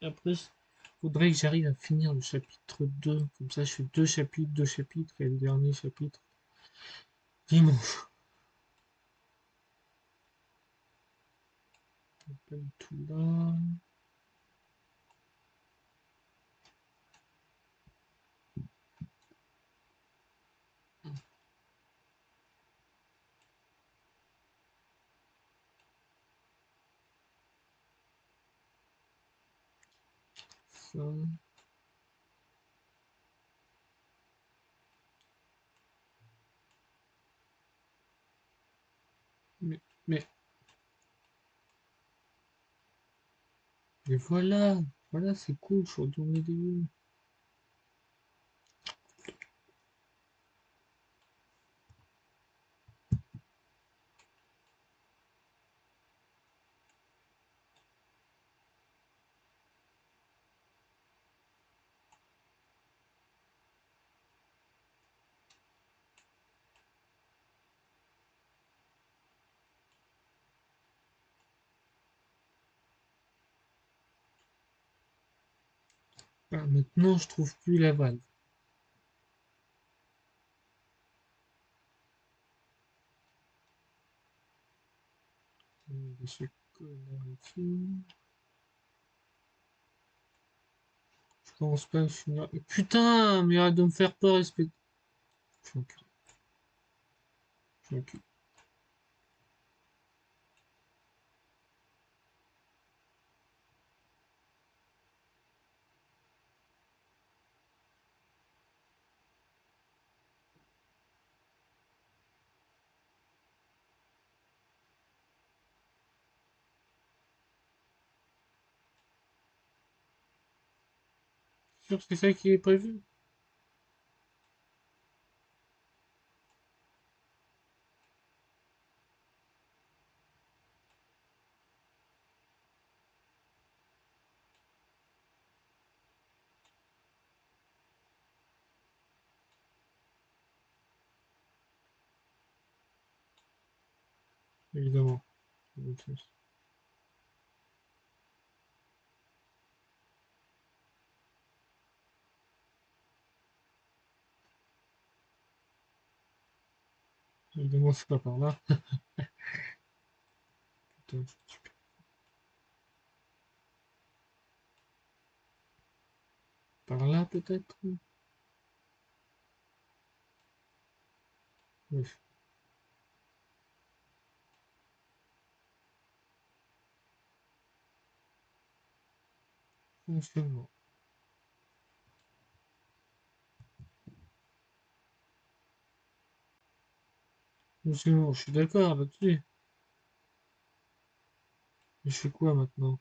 Et après, faudrait que j'arrive à finir le chapitre 2. Comme ça, je fais deux chapitres, et le dernier chapitre dimanche. Pas du tout là. Ça. Mais, mais voilà, voilà, c'est cool, je suis retourné au début. Ah, maintenant, je trouve plus la valve. Ce connard ici. Je pense pas finir. Putain, mais arrête de me faire peur, espèce. Je suis un cul. Je suis un cul. Sûr que c'est ça qui est prévu? Évidemment. Évidemment, c'est pas par là. Putain, par là, peut-être? Bref, fonctionnement. Fonctionnement, je suis d'accord là-dessus. Mais je fais quoi maintenant?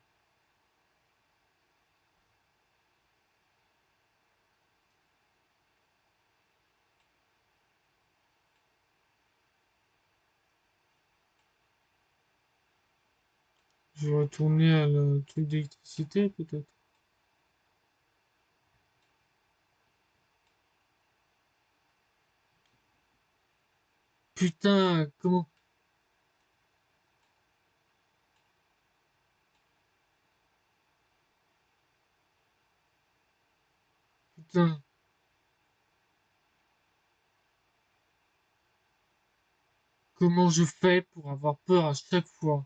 Je vais retourner à le truc d'électricité, peut-être? Putain, comment? Putain, comment je fais pour avoir peur à chaque fois?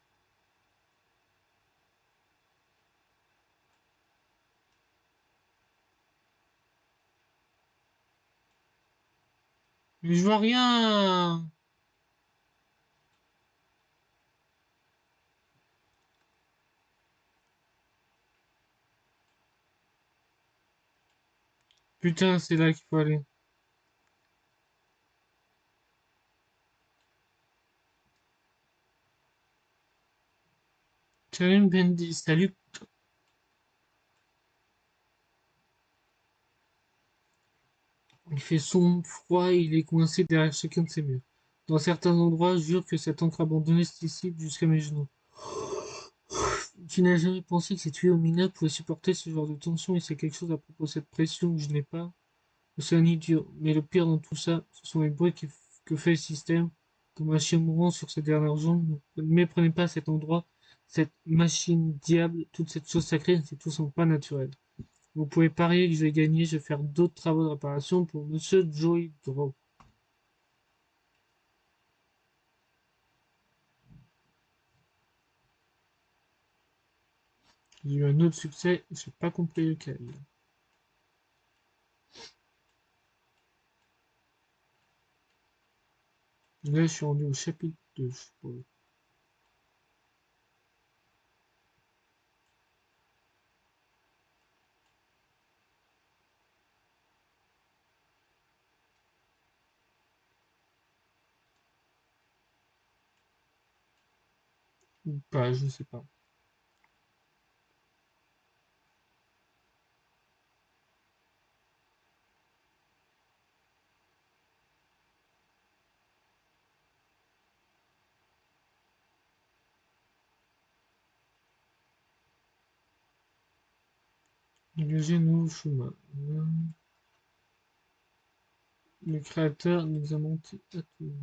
Mais je vois rien! Putain, c'est là qu'il faut aller. Karim Bendy, salut. Il fait sombre, froid et il est coincé derrière chacun de ses murs. Dans certains endroits, je jure que cette encre abandonnée se dissipe jusqu'à mes genoux. Tu n'as jamais pensé que ces tuyaux minables pouvaient supporter ce genre de tension et c'est quelque chose à propos de cette pression que je n'ai pas. C'est un idiot. Mais le pire dans tout ça, ce sont les bruits que fait le système. Comme un chien mourant sur ses dernières jambes. Ne méprenez pas cet endroit. cette machine diable, toute cette chose sacrée, c'est tout simplement pas naturel. Vous pouvez parier que je vais gagner, je vais faire d'autres travaux de réparation pour Monsieur Joey Draw. J'ai eu un autre succès, j'ai pas compris lequel. Là, je suis rendu au chapitre 2, je suppose. Ou pas, je sais pas. Eugène nouveau chemin. Le créateur nous a menti à tout.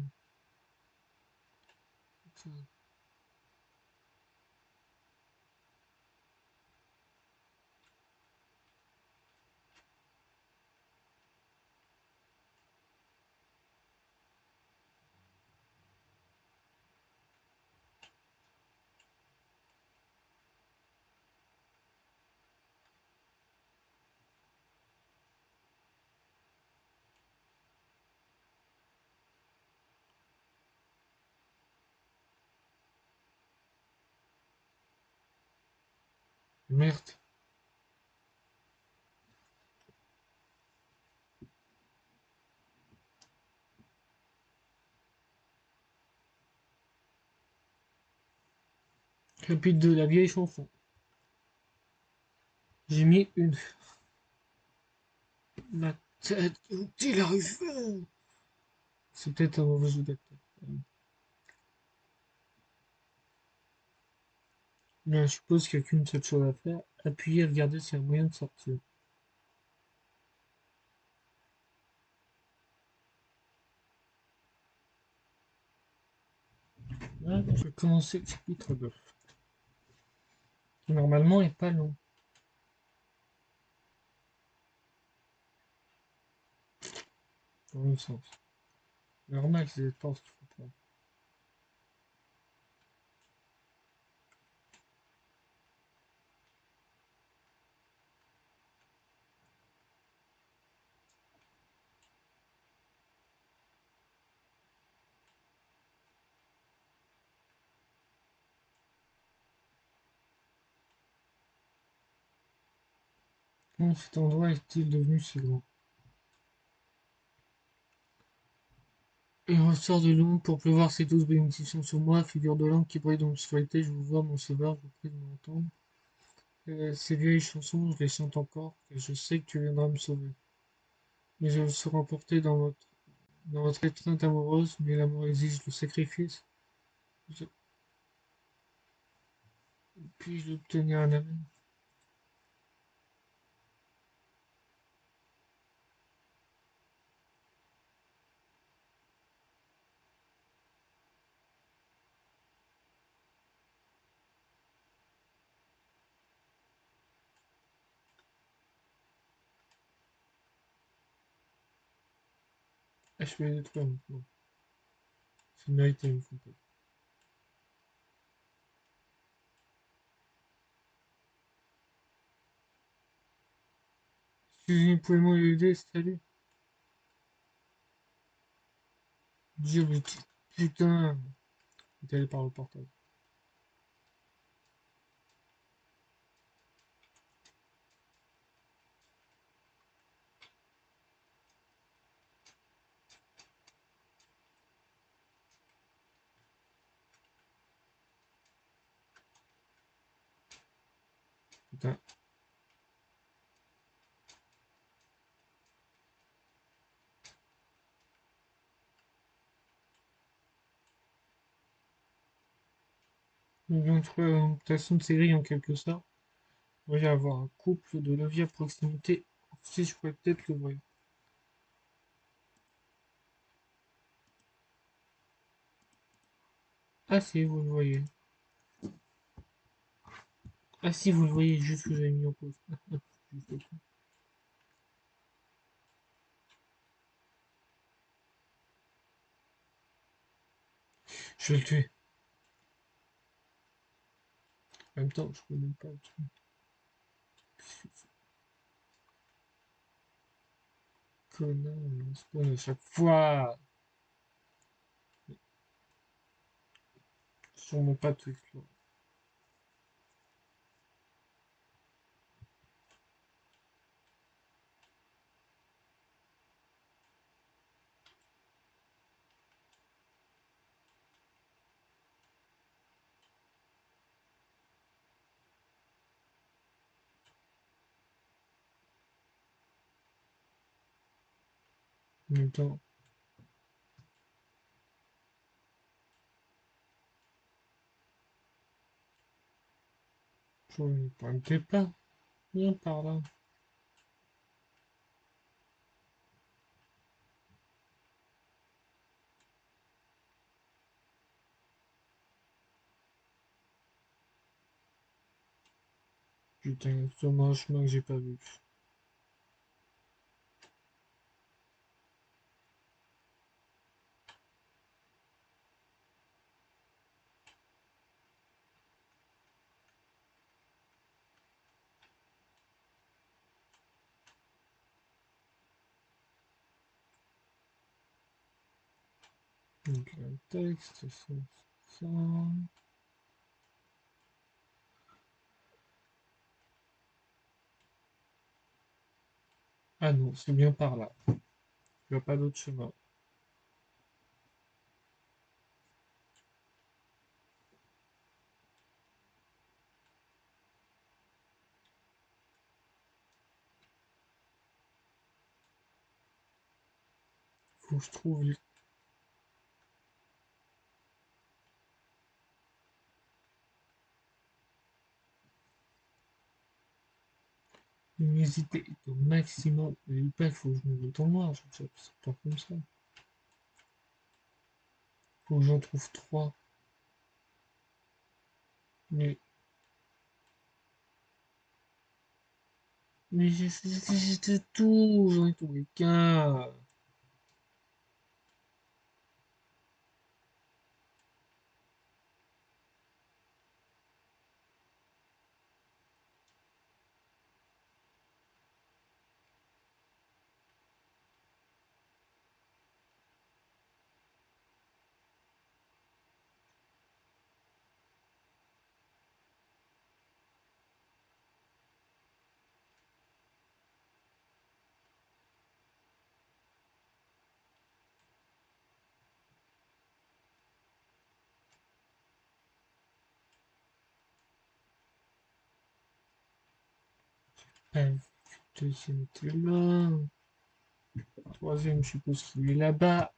Merde. Chapitre 2, la vieille chanson. J'ai mis une. Ma tête, il arrive. C'est peut-être un mauvais jeu d'acteur. Bien, je suppose qu'il n'y a qu'une seule chose à faire. Appuyer et regarder s'il y a moyen de sortir. Là, je vais commencer le chapitre 2. Qui normalement est pas long. Dans le sens. Normal, c'est des temps qu'il faut prendre. Comment cet endroit est-il devenu si grand? Il ressort de l'ombre pour pleuvoir ses douces bénédictions sur moi, figure de l'homme qui brille dans l'obscurité, je vous vois, mon sauveur, je vous prie de m'entendre. Ces vieilles chansons, je les chante encore, car je sais que tu viendras me sauver. Mais je serai emporté dans votre étreinte amoureuse, mais l'amour exige le sacrifice. Je- Puis-je obtenir un amen? Ah, je vais les détruire maintenant. C'est mérité, il me faut pas. Excusez, pouvez-moi aider, salut? Dieu, mais putain! Il est allé par le portail. Putain. Nous devons trouver la mutation de ces grilles en quelque sorte. Il devrait y avoir un couple de leviers à proximité. Si je pourrais peut-être l'ouvrir. Ah si, vous le voyez. Ah si, vous le voyez, juste que j'avais mis en pause. Juste au coup. Je vais le tuer. En même temps, je peux même pas le tuer. Connard, on spawn à chaque fois. Sûrement pas tout explorer. En même temps, je ne pointais pas. Viens par là. Putain, sûrement un chemin que j'ai pas vu. Donc, un texte, ça. Ah non, c'est bien par là. Il n'y a pas d'autre chemin. Faut que je trouve. L'humidité est au maximum. Mais pas, il faut que je me mette en noir. C'est pas comme ça. Faut que j'en trouve trois. Mais, mais j'étais tout. J'en ai trouvé qu'un. Un deuxième était là. Troisième, je suppose qu'il est là-bas.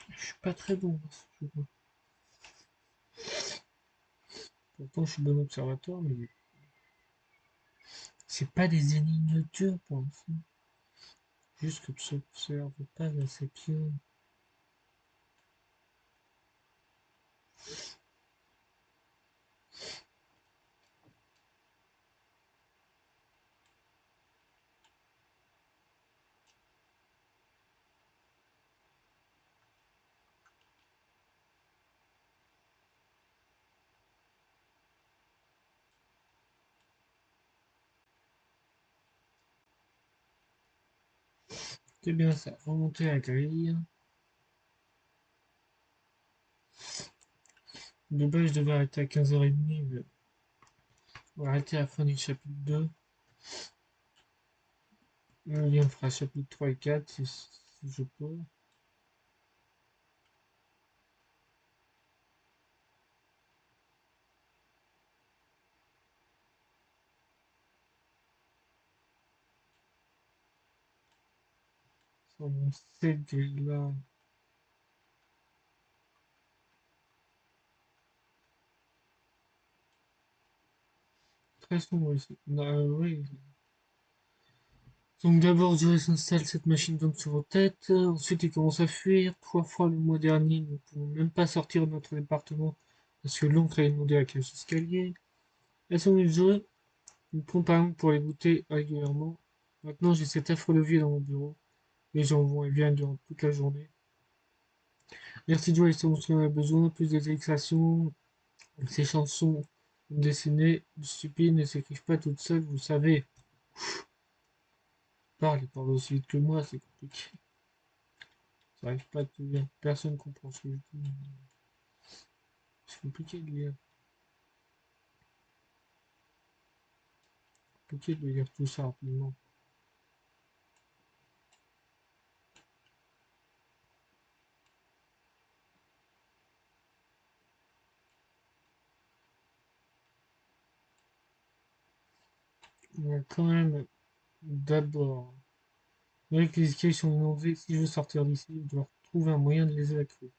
Je suis pas très bon à ce jeu. Pourtant, je suis bon observateur, mais c'est pas des énigmes dures pour l'instant. Juste que tu observes pas assez bien. C'est bien ça. Remonter la grille. De base, je devais arrêter à 15h30, mais on va arrêter à la fin du chapitre 2. Le lien fera chapitre 3 et 4 si je peux. Sur mon cette grille-là. très sombre ici. Oui. Donc d'abord, Joe s'installe cette machine tombe sur vos têtes. Ensuite, il commence à fuir. 3 fois le mois dernier, nous ne pouvons même pas sortir de notre département parce que l'oncle a inondé la cage d'escalier. Elles sont de Joe. Nous prend par exemple pour les goûter régulièrement. Maintenant, j'ai cet affreux levier dans mon bureau. Les gens vont et viennent durant toute la journée. Merci Joe, ils sont on a besoin. Plus d'exaltation. Ces chansons dessinées, stupides, ne s'écrivent pas toutes seules, vous savez. Parle aussi vite que moi, c'est compliqué. Ça arrive pas à tout lire. Personne comprend ce que je dis. C'est compliqué de lire. Compliqué de lire tout ça rapidement. On va quand même d'abord avec les escaliers sont inondés. Si je veux sortir d'ici, je dois trouver un moyen de les évacuer.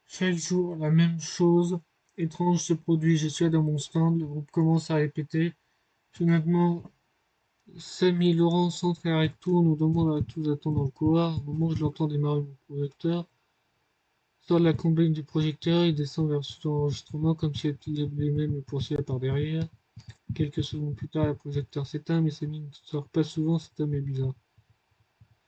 Chaque jour, la même chose étrange se produit. Je suis dans mon stand, le groupe commence à répéter. Finalement, Samy et Laurent s'entrent et arrêtent tout, nous demandent à tous d'attendre dans le couloir. Au moment où je l'entends démarrer mon projecteur, sort de la combine du projecteur, il descend vers le sous-enregistrement comme si lui-même le poursuivait par derrière. Quelques secondes plus tard, le projecteur s'éteint, mais Samy ne sort pas souvent, cet homme est bizarre.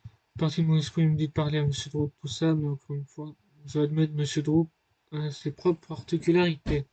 Une partie de mon esprit me dit de parler à Monsieur Droop, tout ça, mais encore une fois, je dois admettre Monsieur Droop a ses propres particularités.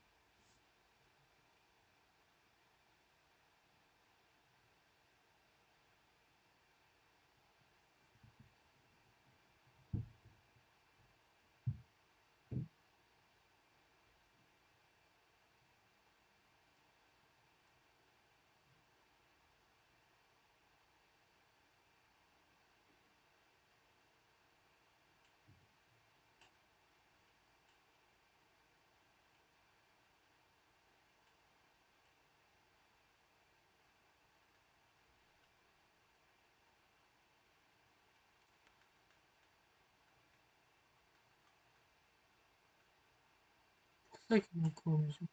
C'est ça qui manque en musique.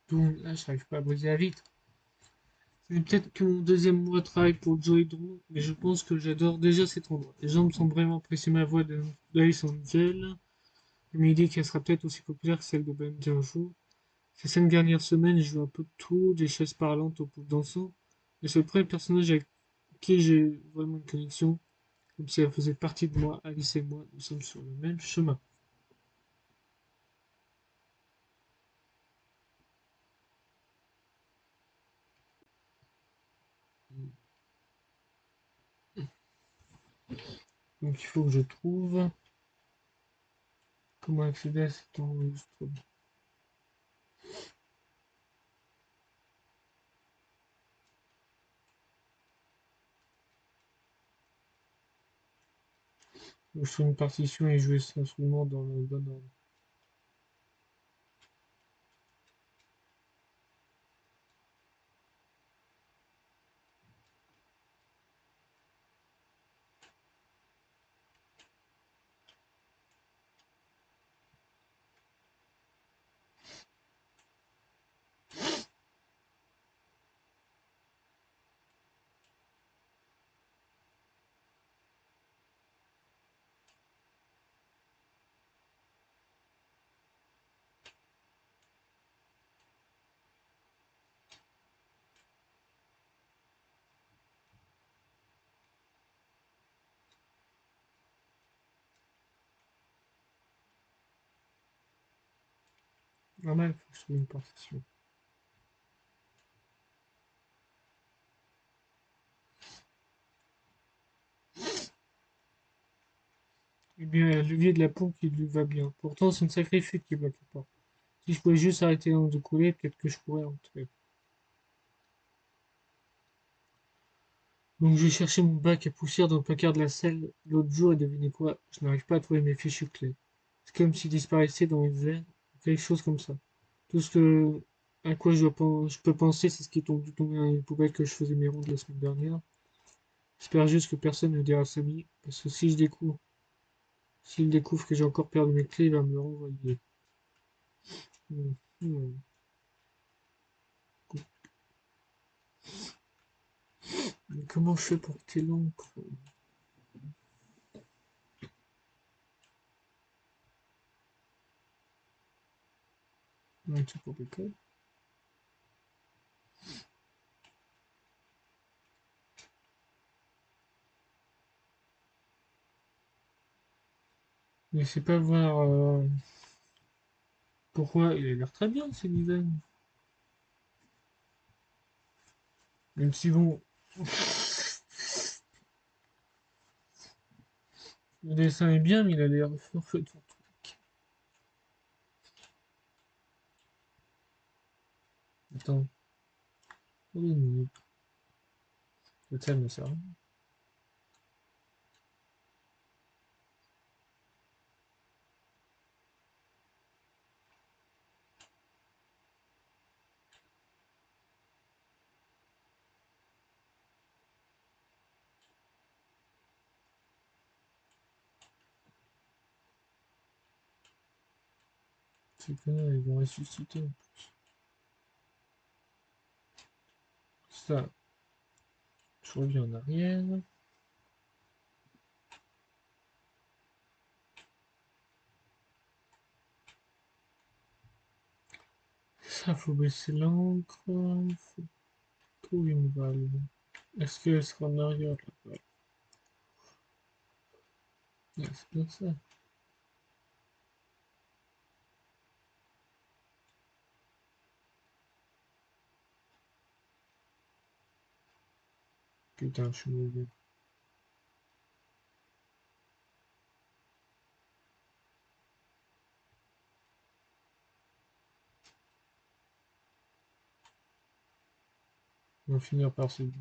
Donc là, je n'arrive pas à briser la vitre. C'est peut-être que mon deuxième mois de travail pour Joey Drew, mais je pense que j'adore déjà cet endroit. Les gens me semblent vraiment apprécier ma voix d'Alice Angel. Je me dis qu'elle sera peut-être aussi populaire que celle de BMD un jour. Ces 5 dernières semaines, j'ai vu un peu de tout, des chaises parlantes aux poules dansant. Et c'est le premier personnage avec qui j'ai vraiment une connexion, comme si elle faisait partie de moi. Alice et moi, nous sommes sur le même chemin. Donc il faut que je trouve comment accéder à cet enregistrement. Je fais une partition et jouer cet instrument dans le bon ordre. Normal, faut que je trouve une partition. Eh bien, le levier de la pompe qui lui va bien. Pourtant, c'est une sacrée fuite qui bloque la porte. Si je pouvais juste arrêter l'eau de couler, peut-être que je pourrais rentrer. Donc j'ai cherché mon bac à poussière dans le placard de la salle l'autre jour et devinez quoi? Je n'arrive pas à trouver mes fichues clés. C'est comme s'ils disparaissaient dans les airs, quelque chose comme ça. Tout ce que à quoi je peux penser, c'est ce qui est tombé dans les poubelles que je faisais mes rondes la semaine dernière. J'espère juste que personne ne dira à Samy, parce que si je découvre, s'il découvre que j'ai encore perdu mes clés, il va me le renvoyer. Hmm, hmm. Mais comment je fais pour quitter l'encre? Un truc pour l'école. Mais je sais pas voir pourquoi il a l'air très bien ce design. Même si bon, le dessin est bien, mais il a l'air fort fait ton truc. Attends, oh, une minute. Le thème me sert. Ces connards, ils vont ressusciter. Ça, je reviens en arrière. Ça, faut baisser l'encre. Faut trouver une valve. Est-ce qu'elle sera en arrière la valve? Ouais, c'est bien ça. Putain, je suis mauvais. On va finir par se dire.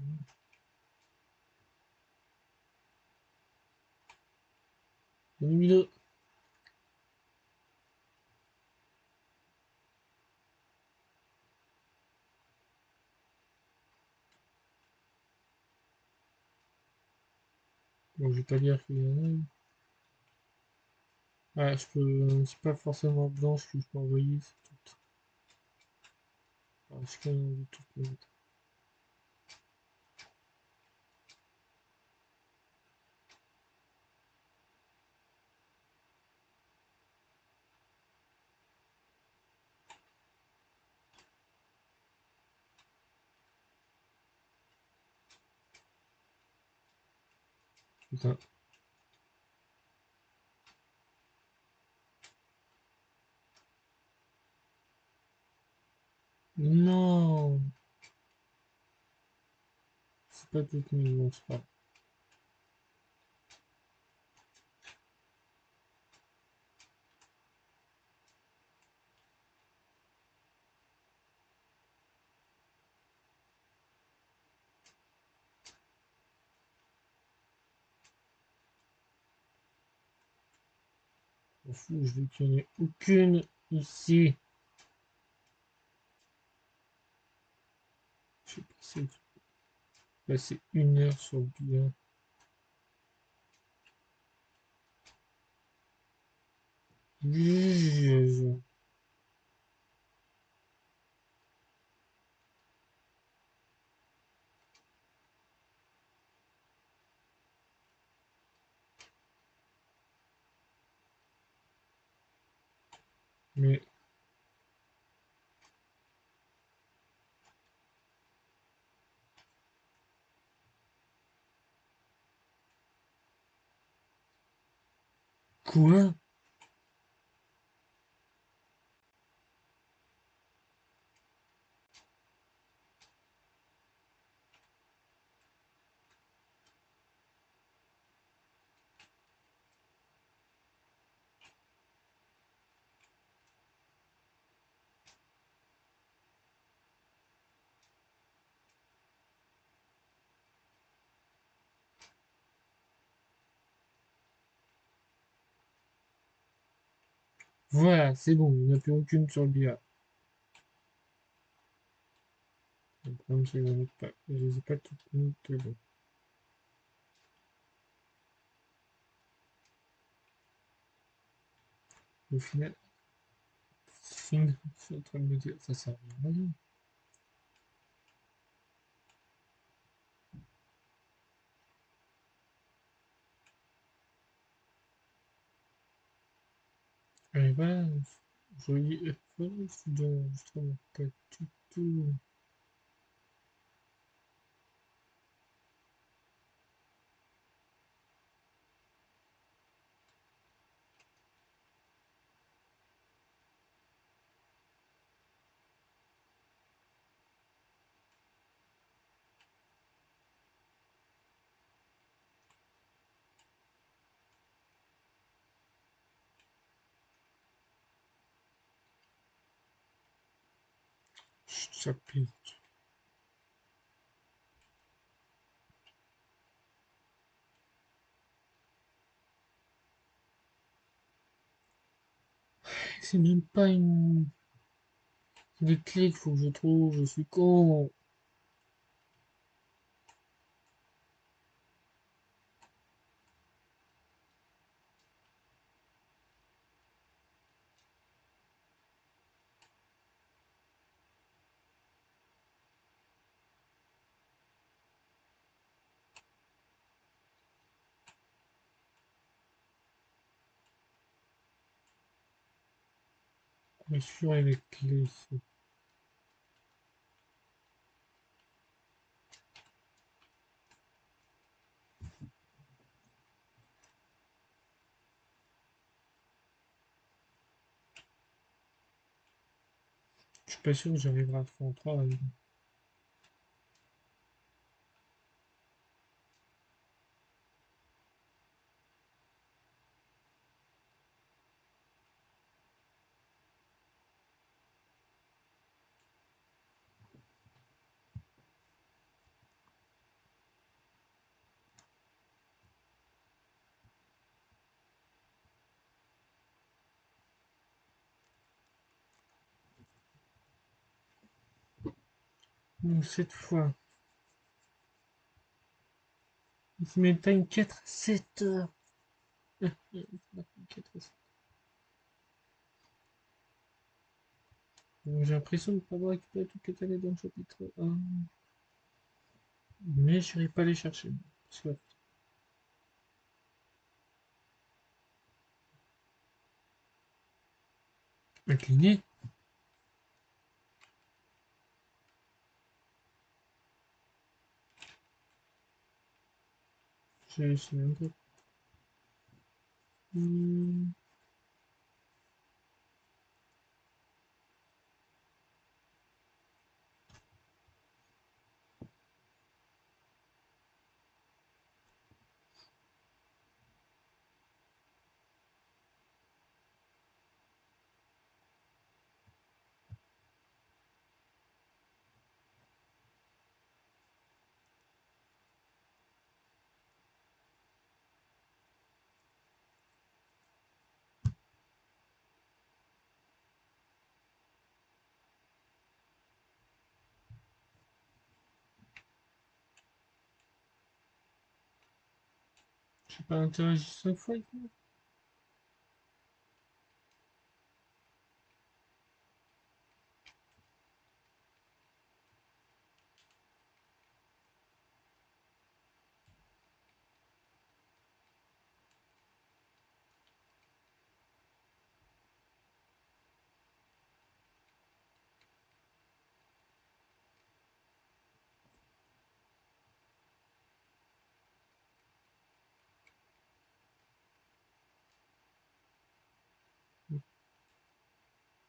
Numéro. Bon, je vais pas dire qu'il y en a. Ah, je peux. C'est pas forcément blanche que je peux envoyer, c'est tout. Ah, je peux envoyer tout mettre. Putain. Non! C'est pas toutes mes bon, c'est pas. M'en fous, je veux qu'il n'y en ait aucune ici. Je vais passer 1 heure sur le bilan. Mais quoi? Voilà, c'est bon, il n'y en a plus aucune sur le billard. Le problème, c'est que je les ai pas toutes mises dedans. Au final, je suis en train de me dire, ça sert à rien. Et voilà, joli effort, d'enregistrement, pas du tout. Ça pue. C'est même pas une. C'est des clés qu'il faut que je trouve, je suis con. Bien sûr, les clés ici. Je suis pas sûr que j'arriverai à faire un travail. Donc, cette fois, il se met time 4 à 7 heures. 4 à 7. Donc, j'ai l'impression de ne pas avoir récupéré tout qui est allé dans le chapitre 1. Mais je n'irai pas les chercher. Soit. Incliné. Je sais même pas. Hmm. J'ai pas interagi 5 fois avec moi.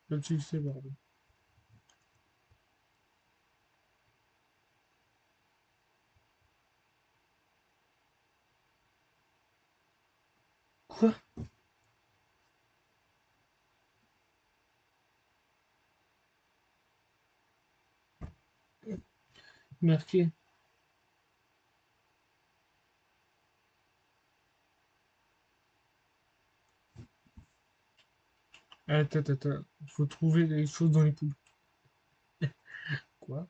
Pas de succès, bordel. Quoi? Marqué. Attends, attends. Faut trouver les choses dans les poubelles. Quoi?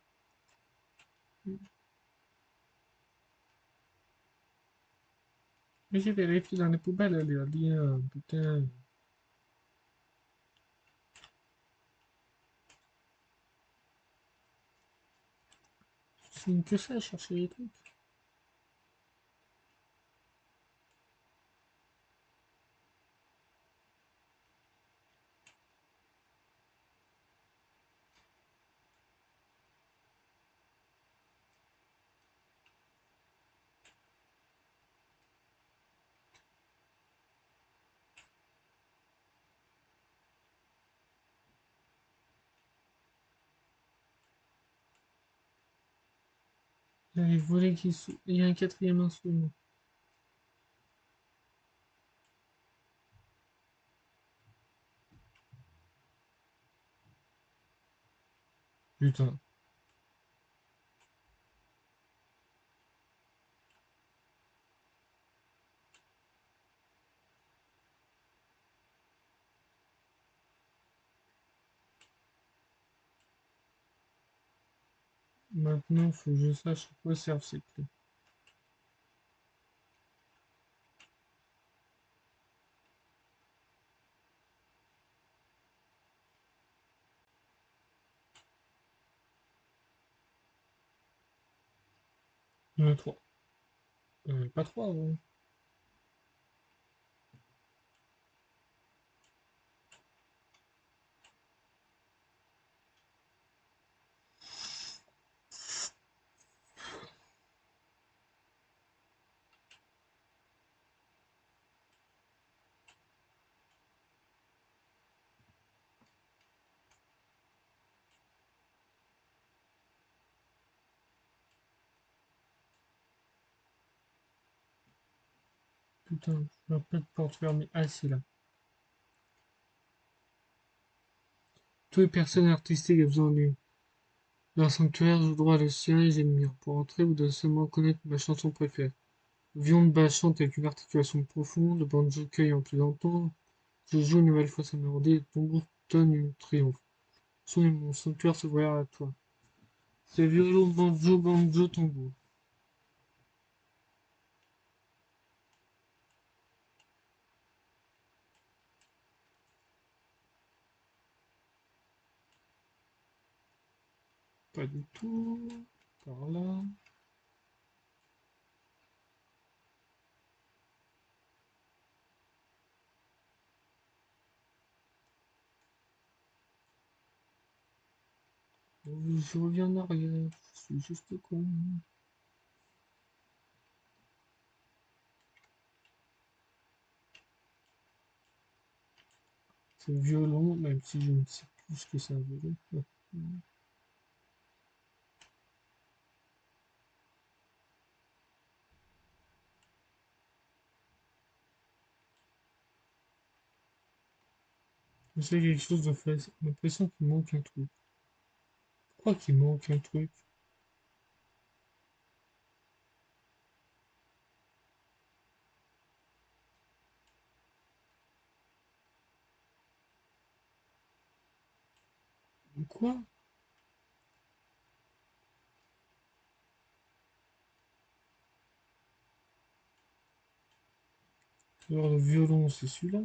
Mais j'ai vérifié dans les poubelles, les liens. Putain. C'est que ça, chercher les trucs. Il y a les volets qui sont. Il y a un quatrième instrument. Putain. Maintenant, faut que je sache à quoi servent ces clés. Il y en a trois. Pas trois, ouais. Putain, je vois pas de porte fermée. Ah, c'est là. Tous les personnes artistiques ont besoin d'un sanctuaire, je droit le sien et j'admire. Pour entrer, vous devez seulement connaître ma chanson préférée. Viande chante avec une articulation profonde, le banjo cueille en plus d'entendre. Je joue une nouvelle fois sa mélodie, le tambour tonne une triomphe. Son et mon sanctuaire se voient à toi. C'est violon, banjo, banjo, tambour. Pas du tout. Par là. Je reviens en arrière. Je suis juste con. C'est violon, même si je ne sais plus ce que c'est un violon. Ouais. Je sais quelque chose de fait. J'ai l'impression qu'il manque un truc. Je crois qu'il manque un truc. Quoi? Alors le violon, c'est celui-là.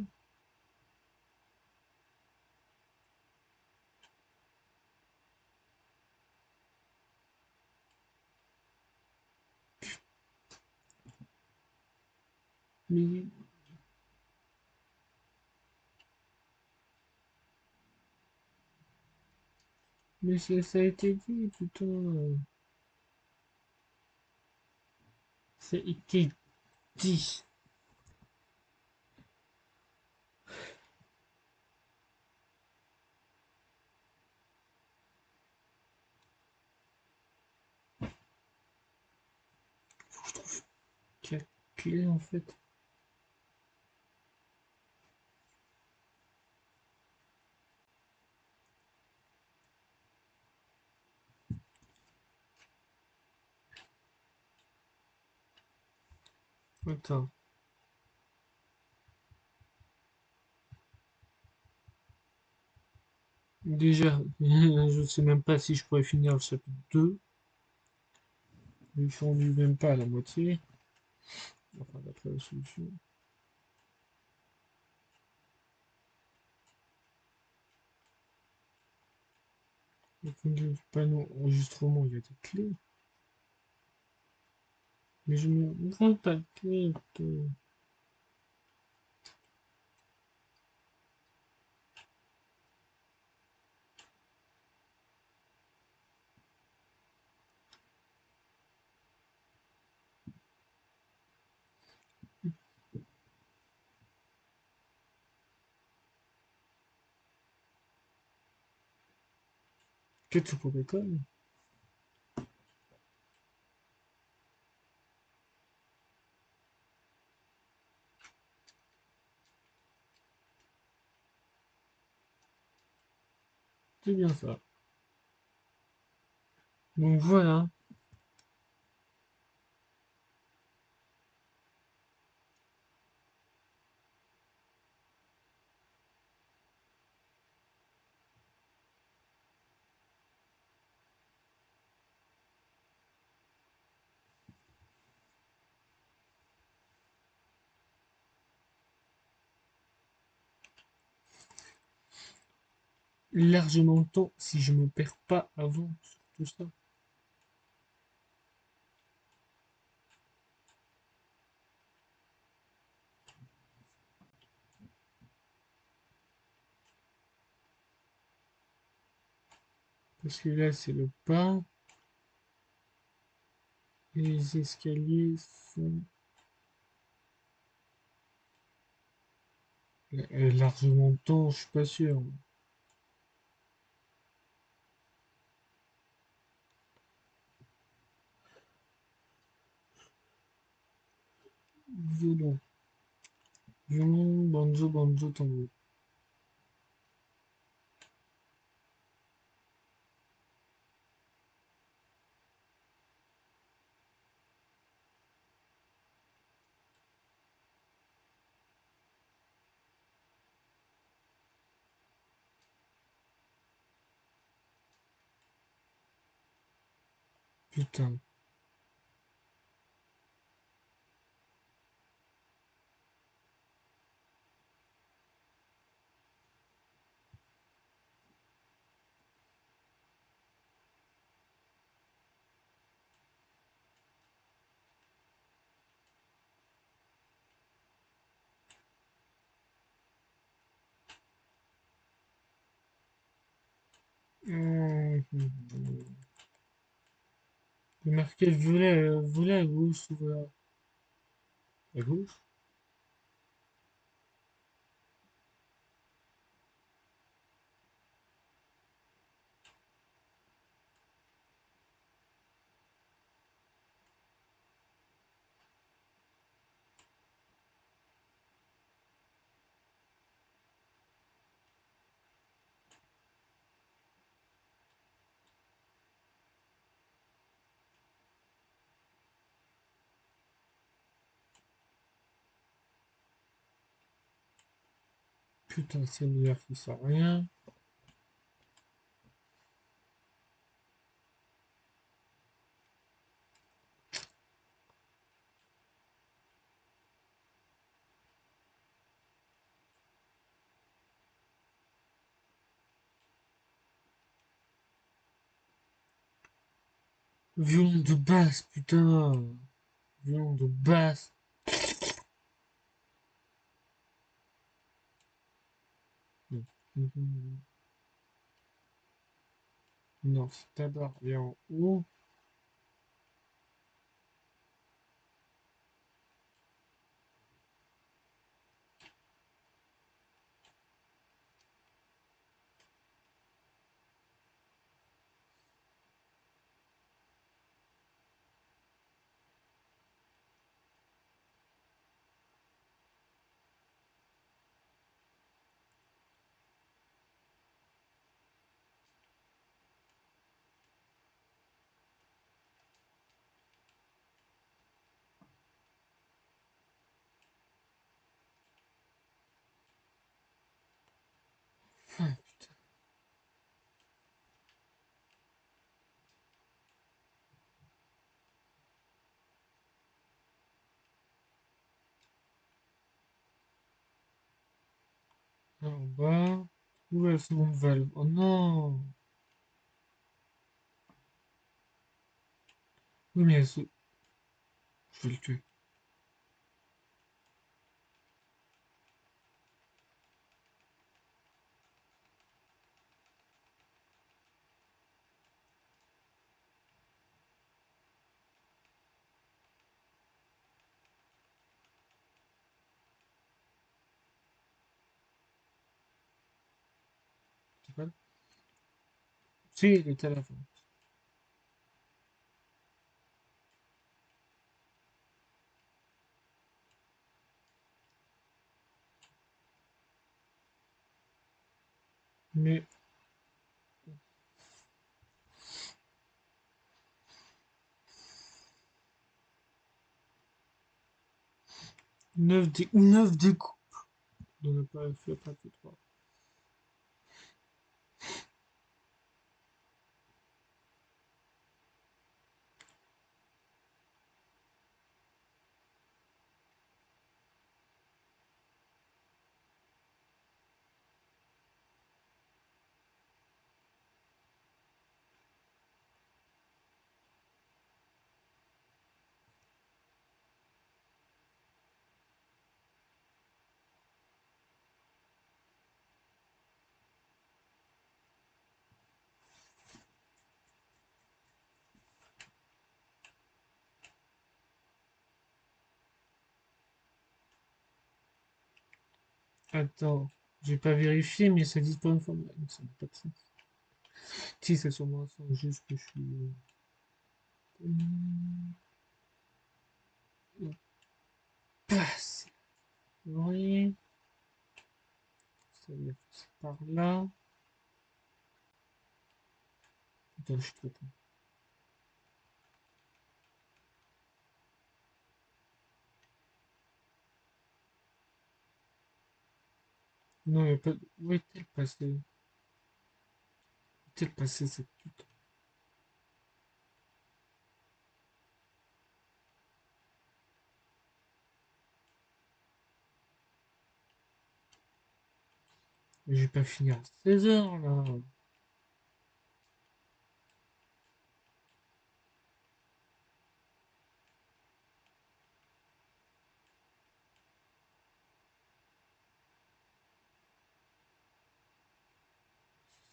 Mais, ça a été dit, putain. Ça a été dit. Faut que je trouve quelle clé en fait. Attends. Déjà, je ne sais même pas si je pourrais finir le chapitre 2. Vu que je suis rendu même pas à la moitié. Enfin, d'après la solution. Le panneau enregistrement, il y a des clés. Mais je ne vois pas de clé. Qu'est-ce pour l'école? C'est bien ça. Donc voilà. Largement le temps si je me perds pas avant sur tout ça. Parce que là, c'est le pas. Et les escaliers sont largement le temps, je suis pas sûr. Violon. Violon, banjo, banjo, tango. Putain. Il est marqué violet, violet à gauche ou à gauche. Putain, c'est une qui sert à rien. Violon de basse, putain. Violon de basse. Non, c'est d'abord et en haut. En bas. Où est la seconde valve? Oh non! Oui, mais je vais le tuer. C'est pas... Si, il est à la fin. Mais 9 découpes de ne pas faire pas que 3. Attends, j'ai pas vérifié, mais ça dit pas une fois. Ça n'a pas de sens. Si, c'est sûrement un sens, juste que je suis. Passe. Oui, ça veut dire que c'est par là. Putain, je suis trop con. Non, il n'y a pas. Où est-elle passée? Où est-elle passée cette pute? Mais je vais pas finir à 16 h là.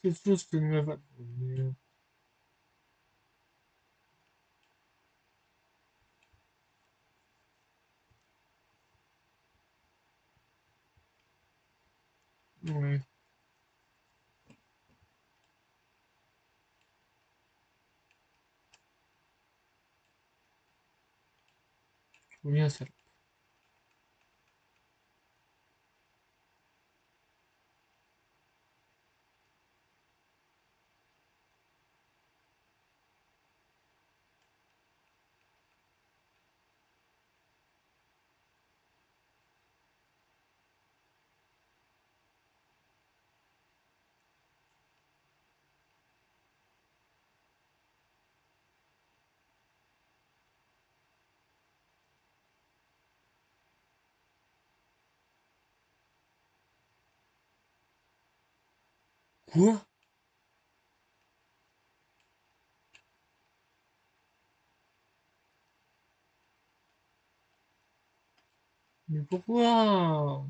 C'est sûr que ne va. Mais, ouais, faut bien ça. Quoi? Mais pourquoi?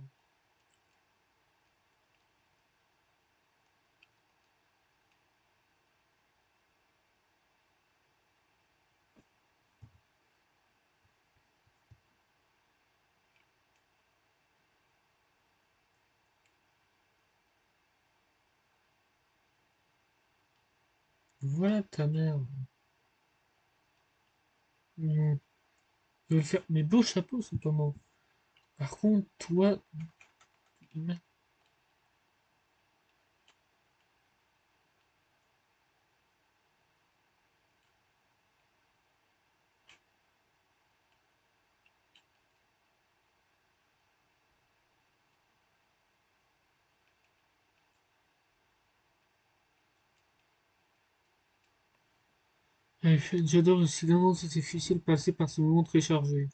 Voilà ta mère. Hmm. Je vais faire mes beaux chapeaux cependant. Par contre, toi, j'adore aussi comment c'est difficile de passer par ce moment très chargé.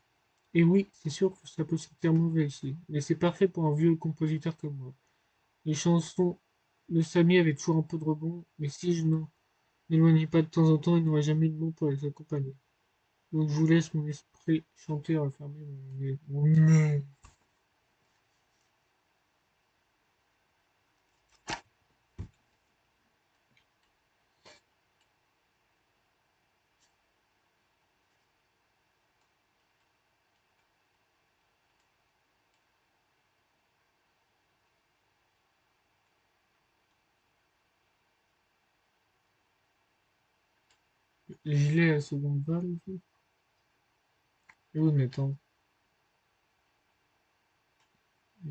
Et oui, c'est sûr que ça peut sentir mauvais ici, mais c'est parfait pour un vieux compositeur comme moi. Les chansons de Samy avaient toujours un peu de rebond, mais si je n'en m'éloignais pas de temps en temps, il n'y aurait jamais de mots pour les accompagner. Donc je vous laisse mon esprit chanter et refermer mon nez. Mon nez. Les gilets à seconde balle aussi. Et oui, mais attends. Je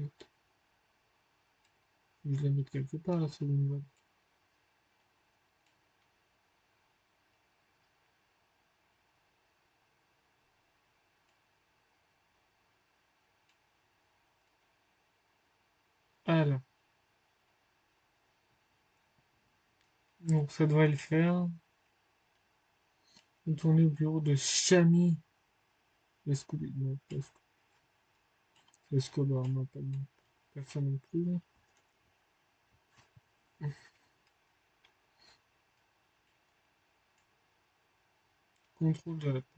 vais la mettre quelque part, la seconde balle. Ah là. Donc ça devrait le faire. Retourner au bureau de Chami. Escobar, non, pas Escobar, non, pas ça non plus. Contrôle de la porte.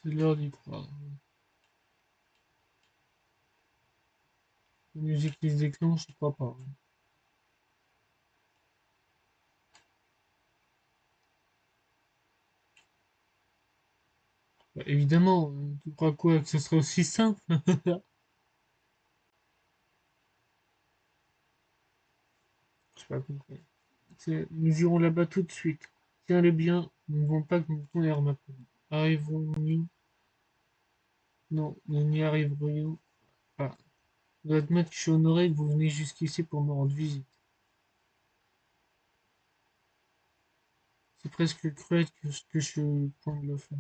C'est l'heure d'y croire. La musique qui se déclenche, je crois pas. Bah, évidemment, tu crois quoi? Que ce serait aussi simple? Je pas compris. Nous irons là-bas tout de suite. Tiens-le bien, nous ne voulons pas que nous tournions l'air maintenant. Arriverons-nous? Non, nous n'y arriverions pas. Je dois admettre que je suis honoré que vous venez jusqu'ici pour me rendre visite. C'est presque cruel que je pointe le faire.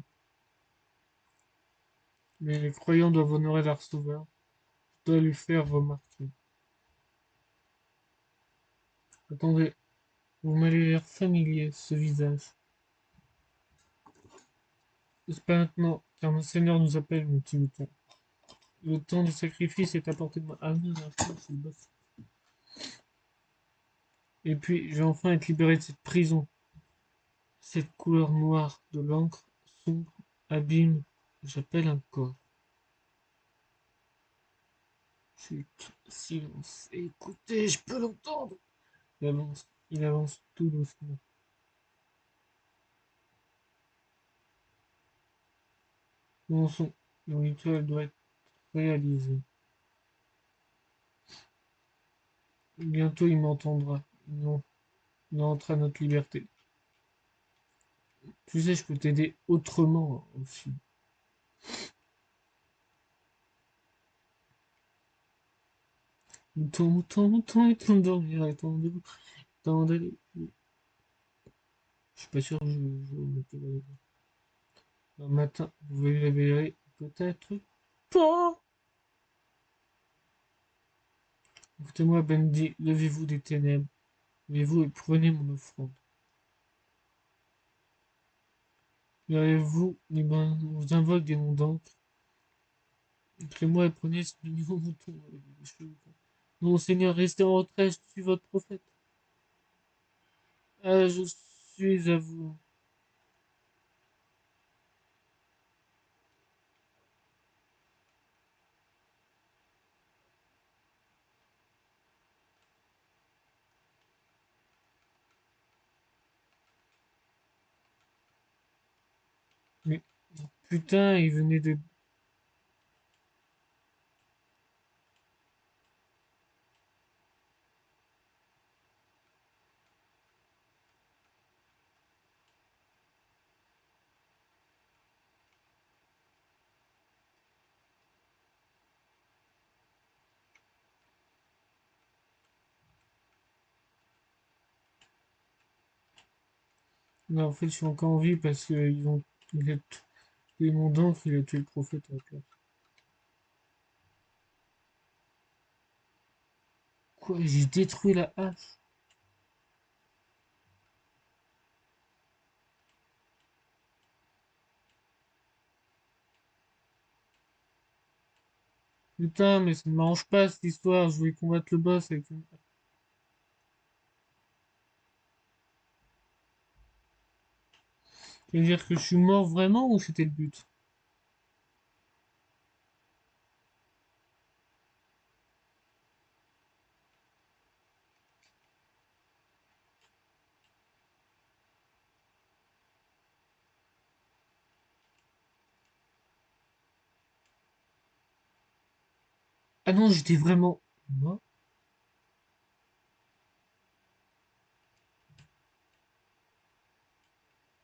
Mais les croyants doivent honorer leur sauveur. Je dois lui faire remarquer. Attendez, vous m'avez l'air familier, ce visage. C'est pas maintenant, car mon Seigneur nous appelle, mon petit mouton. Le temps du sacrifice est à portée de moi. Ah non, c'est le boss. Et puis, je vais enfin être libéré de cette prison. Cette couleur noire de l'encre sombre abîme. J'appelle un corps. Chut, silence. Écoutez, je peux l'entendre. Il avance tout doucement. Mon son, le rituel doit être réalisé. Bientôt il m'entendra. Non, on entre à notre liberté. Tu sais, je peux t'aider autrement aussi. Mouton, mouton, mouton, il temps de dormir, il temps de... temps d'aller. Je suis pas sûr que je un matin, vous vous réveillerez peut-être pas. Écoutez-moi, Bendy, levez-vous des ténèbres. Levez-vous et prenez mon offrande. Levez-vous, les mains, vous invoque des noms d'encre. Entrez-moi et prenez ce mignon mouton avec les cheveux. Non, Seigneur, restez en retrait, je suis votre prophète. Ah, je suis à vous. Mais putain, il venait de... Non, en fait, je suis encore en vie parce qu'ils ont... Il a tué mon d'encre, il a tué le prophète en fait. Quoi, j'ai détruit la hache? Putain, mais ça ne m'arrange pas cette histoire. Je voulais combattre le boss avec une... Ça veut dire que je suis mort vraiment ou c'était le but? Ah non, j'étais vraiment... Moi,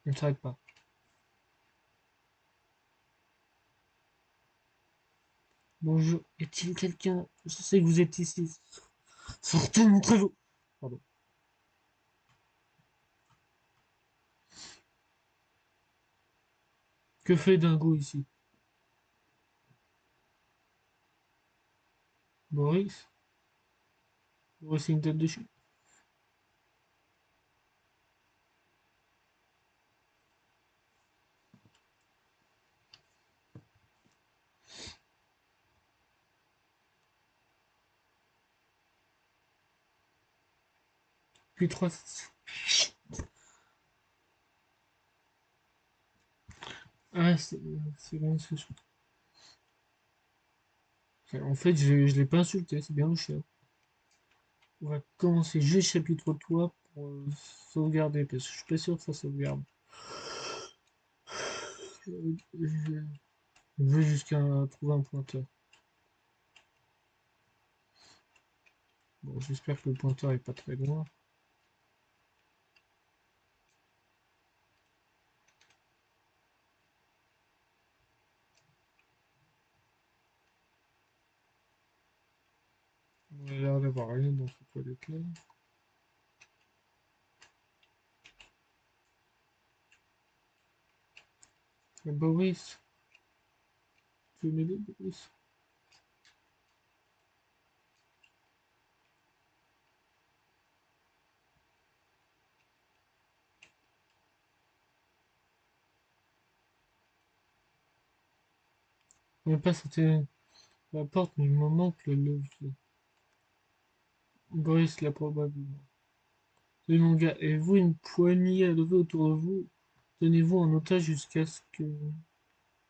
je ne s'arrête pas. Bonjour, y a-t-il quelqu'un? Je sais que vous êtes ici. Sortez, montrez-vous. Pardon. Que fait Dingo ici? Boris? Boris, c'est une tête de chien. Puis trois... Ah, c'est bon, c'est chaud. En fait, je l'ai pas insulté, c'est bien le chien. On va commencer juste chapitre 3 pour sauvegarder, parce que je suis pas sûr que ça sauvegarde. Je veux jusqu'à trouver un pointeur. Bon, j'espère que le pointeur est pas très loin. On a l'air d'avoir rien dans cette toilette-là. Boris, tu veux m'aider, Boris? On va pas sauter la porte, mais il me manque le levier. Boris l'a probablement. Oui, mon gars, et vous, une poignée à lever autour de vous, tenez-vous en otage jusqu'à ce que...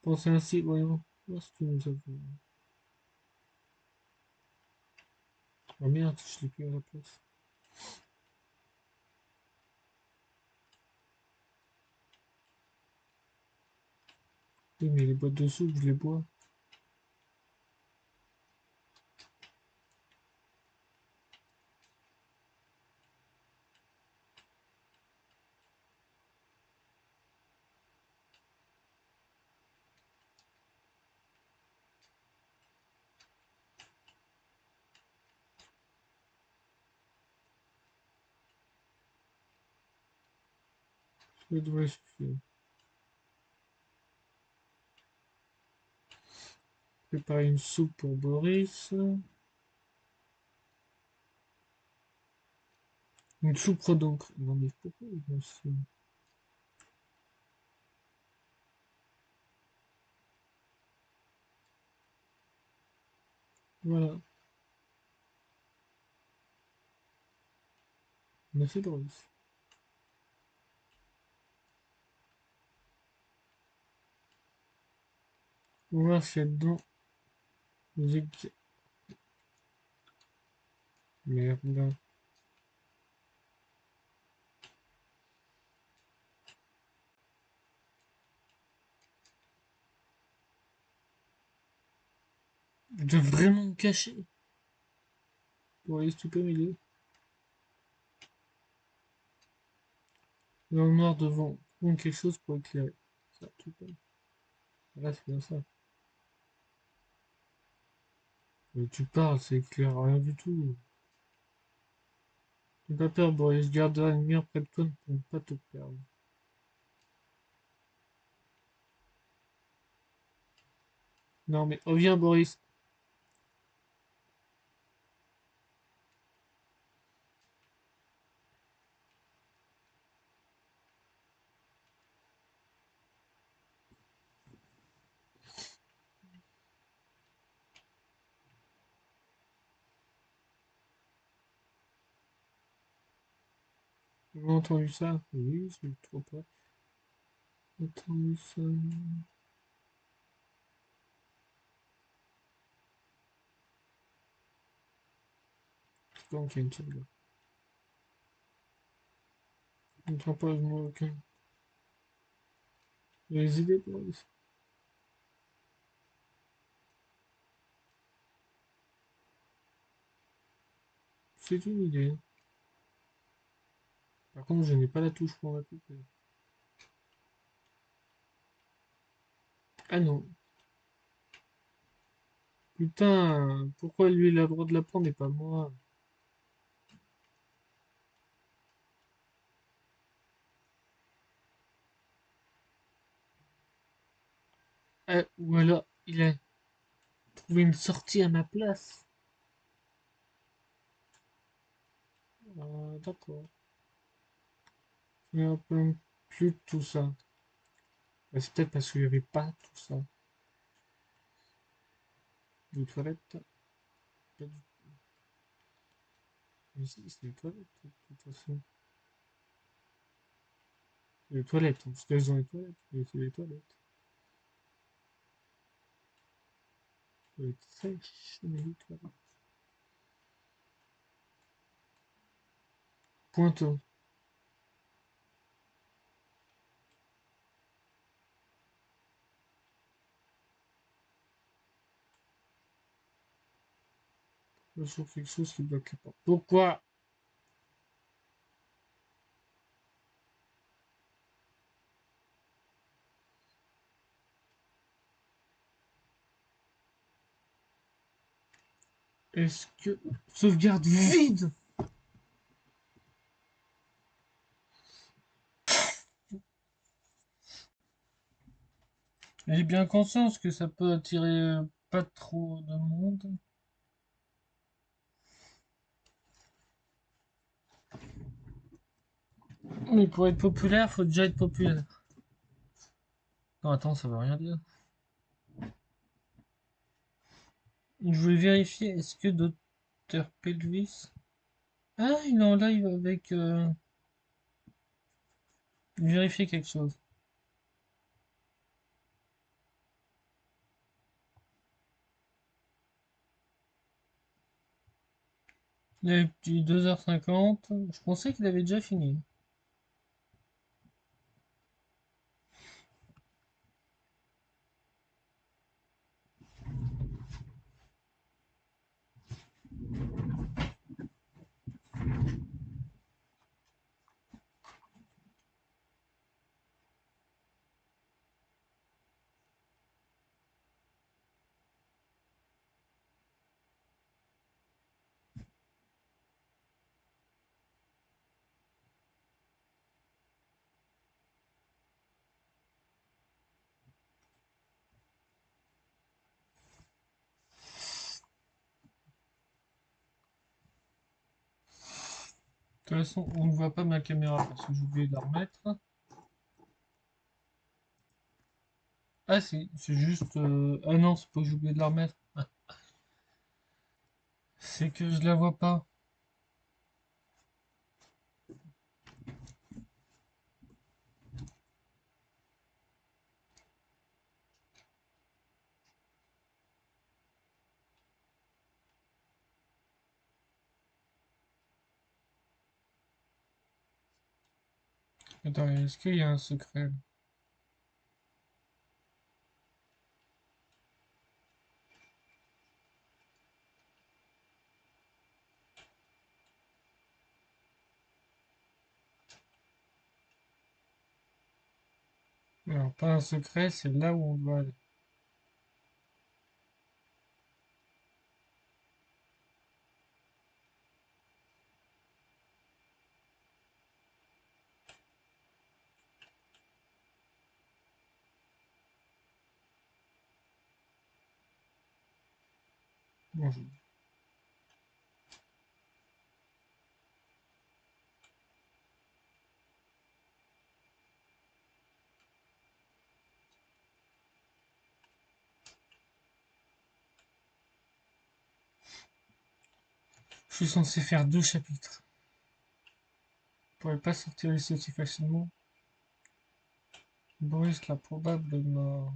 Pensez ainsi, voyons. Voir ce que nous avons. Oh merde, je l'ai plus à la place. Oui, mais les boîtes de soupe, je les bois. Ça devrait suffire. Préparer une soupe pour Boris. Une soupe d'encre. Non mais pourquoi ils font ça? Voilà. Merci Boris. On va voir s'il y a dedans. Merde. Je dois vraiment me cacher. Boris, tu peux m'aider? Dans le noir devant. Trouvons quelque chose pour éclairer. Ça, tu peux. Voilà, c'est bien ça. Mais tu parles, c'est éclair, rien du tout. N'aie pas peur, Boris. Garde la lumière près de toi pour ne pas te perdre. Non mais reviens, Boris. J'ai entendu ça. Oui, c'est trop pas. J'ai entendu ça. Donc, il y a une chat là. Je ne pas, je m'en aucun. Il y a des idées pour ça. C'est une idée. Par contre, je n'ai pas la touche pour la couper. Ah non. Putain, pourquoi lui il a le droit de la prendre et pas moi? Ou alors, il a trouvé une sortie à ma place. D'accord. Je me rappelle plus de tout ça. Bah, c'est peut-être parce qu'il n'y avait pas tout ça. Les toilettes, pas du tout. Mais si, c'est les toilettes, de toute façon. Les toilettes, parce qu'elles ont les toilettes. Mais c'est les toilettes. Toilettes sèches, mais les toilettes. Pointeau. Je trouve quelque chose qui bloque la porte. Pourquoi? Est-ce que... Sauvegarde vide! J'ai bien conscience que ça peut attirer pas trop de monde. Mais pour être populaire, faut déjà être populaire. Non, attends, ça veut rien dire. Je voulais vérifier, est-ce que Dr. Pelvis... Ah, il est en live avec... Vérifier quelque chose. Il avait dit 2h50. Je pensais qu'il avait déjà fini. De toute façon, on ne voit pas ma caméra parce que j'ai oublié de la remettre. Ah si, c'est juste... Ah non, c'est pas que j'ai oublié de la remettre. C'est que je la vois pas. Attends, est-ce qu'il y a un secret? Alors, pas un secret, c'est là où on doit aller. Bon, je suis censé faire 2 chapitres. pourrait pas sortir ici aussi facilement. Boris l'a probablement.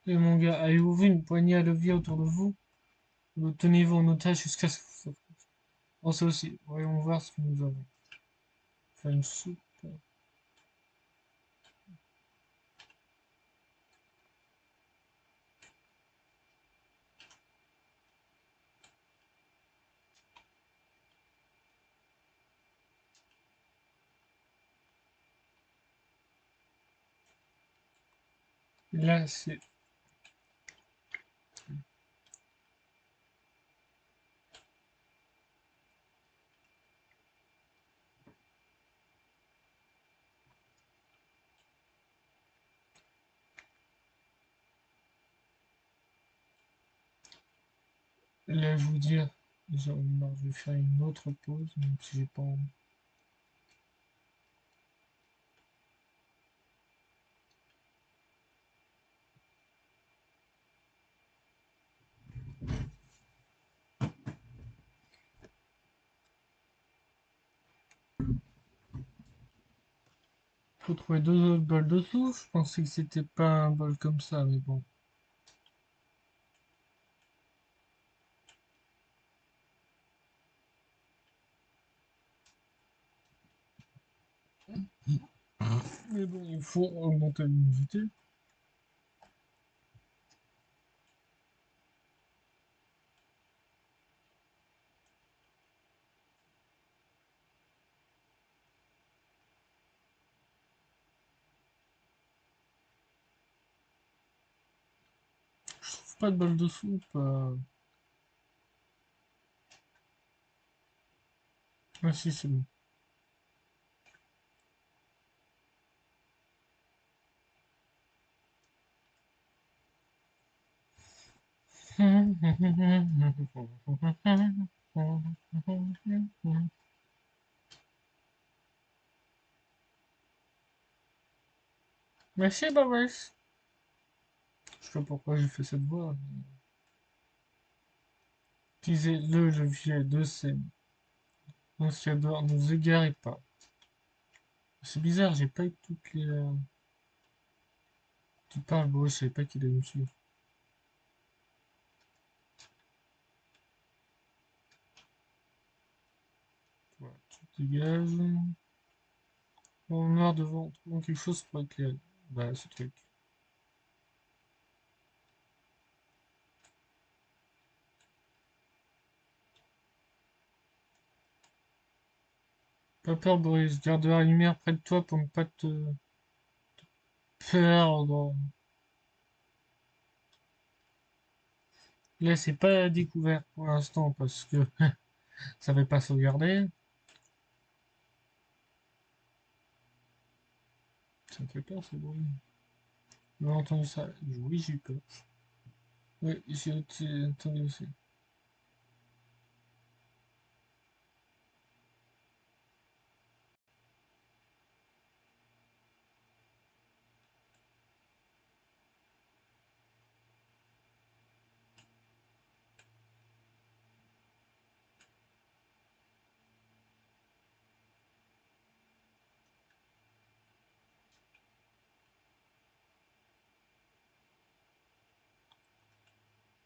Et mon gars, avez-vous vu une poignée à levier autour de vous? Le tenez-vous en otage jusqu'à ce que vous sortiez. On sait aussi. Voyons voir ce que nous avons. Faire une soupe. Là, c'est. Là, je vous dire. Je vais faire une autre pause, même si j'ai pas envie. Faut trouver deux autres bols de soupe. Je pensais que c'était pas un bol comme ça, mais bon. Mais bon, il faut augmenter la l'humidité. Je trouve pas de bol de soupe. Ah si, c'est bon. Merci, Boris. Je sais pas pourquoi j'ai fait cette voix. Utilisez le levier de scène. Monsiador, ne vous égarez pas. C'est bizarre, j'ai pas eu toutes les. Tu parles, Boris, je savais pas qu'il allait me suivre. Voilà, tu dégages. En noir devant, trouvons quelque chose pour éclairer. Bah, ce truc. Pas peur, Boris. Gardera la lumière près de toi pour ne pas te perdre. Là, c'est pas découvert pour l'instant parce que ça va pas sauvegarder. Ça me fait peur, ce bruit. J'ai entendu ça. Oui, j'ai eu peur. Oui, j'ai entendu aussi.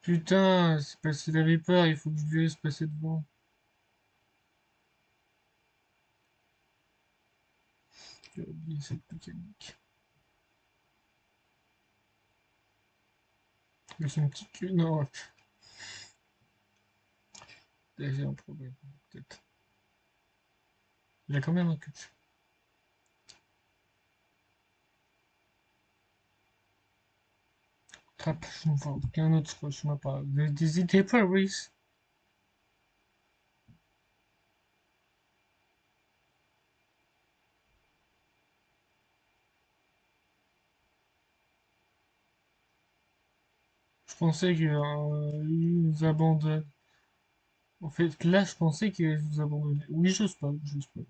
Putain, c'est parce qu'il avait peur, il faut que je lui laisse passer devant. J'ai oublié cette mécanique. Mais son petit cul, non. Là, j'ai un problème, peut-être. Il a quand même un cul. Trappe, je ne vois aucun autre chemin par là. N'hésitez pas, Reese. Je pensais qu'il nous abandonne. En fait, là, je pensais qu'il allait nous abandonner. Oui, je spoil, je spoil.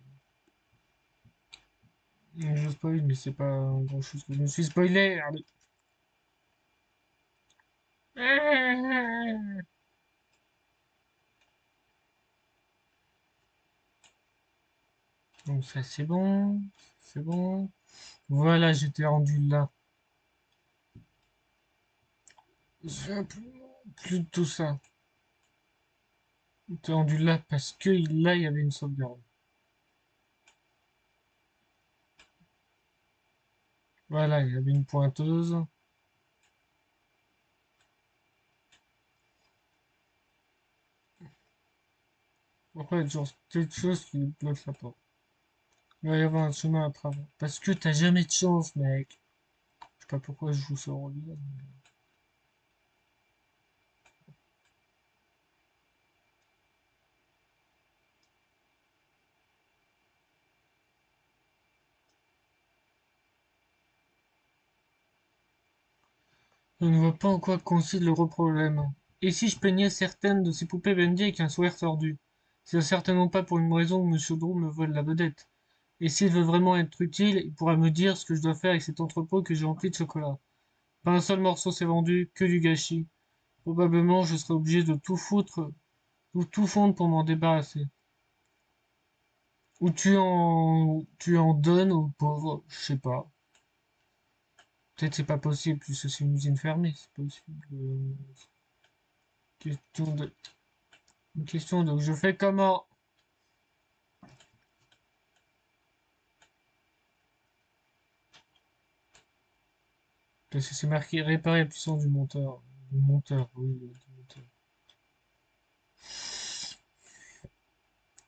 Je spoil, mais c'est pas grand chose que je me suis spoilé. Allez. Donc ça c'est bon. C'est bon. Voilà, j'étais rendu là. Plus de tout ça. J'étais rendu là parce que là, il y avait une sauvegarde. Voilà, il y avait une pointeuse. Après, il y a toujours quelque chose qui bloque la porte. Il va y avoir un chemin à travers. Parce que t'as jamais de chance, mec. Je sais pas pourquoi je joue ce rôle-là. Je ne vois pas en quoi consiste le gros problème. Et si je peignais certaines de ces poupées Bendy avec un sourire tordu? C'est certainement pas pour une raison que Monsieur Drew me vole la vedette. Et s'il veut vraiment être utile, il pourra me dire ce que je dois faire avec cet entrepôt que j'ai rempli de chocolat. Pas un seul morceau s'est vendu, que du gâchis. Probablement, je serai obligé de tout foutre, ou tout fondre pour m'en débarrasser. Ou tu en donnes aux pauvres, je sais pas. Peut-être c'est pas possible puisque c'est une usine fermée, c'est possible. Question de, une question de, je fais comment? Parce que c'est marqué réparer la puissance du monteur. Du monteur, oui, du monteur.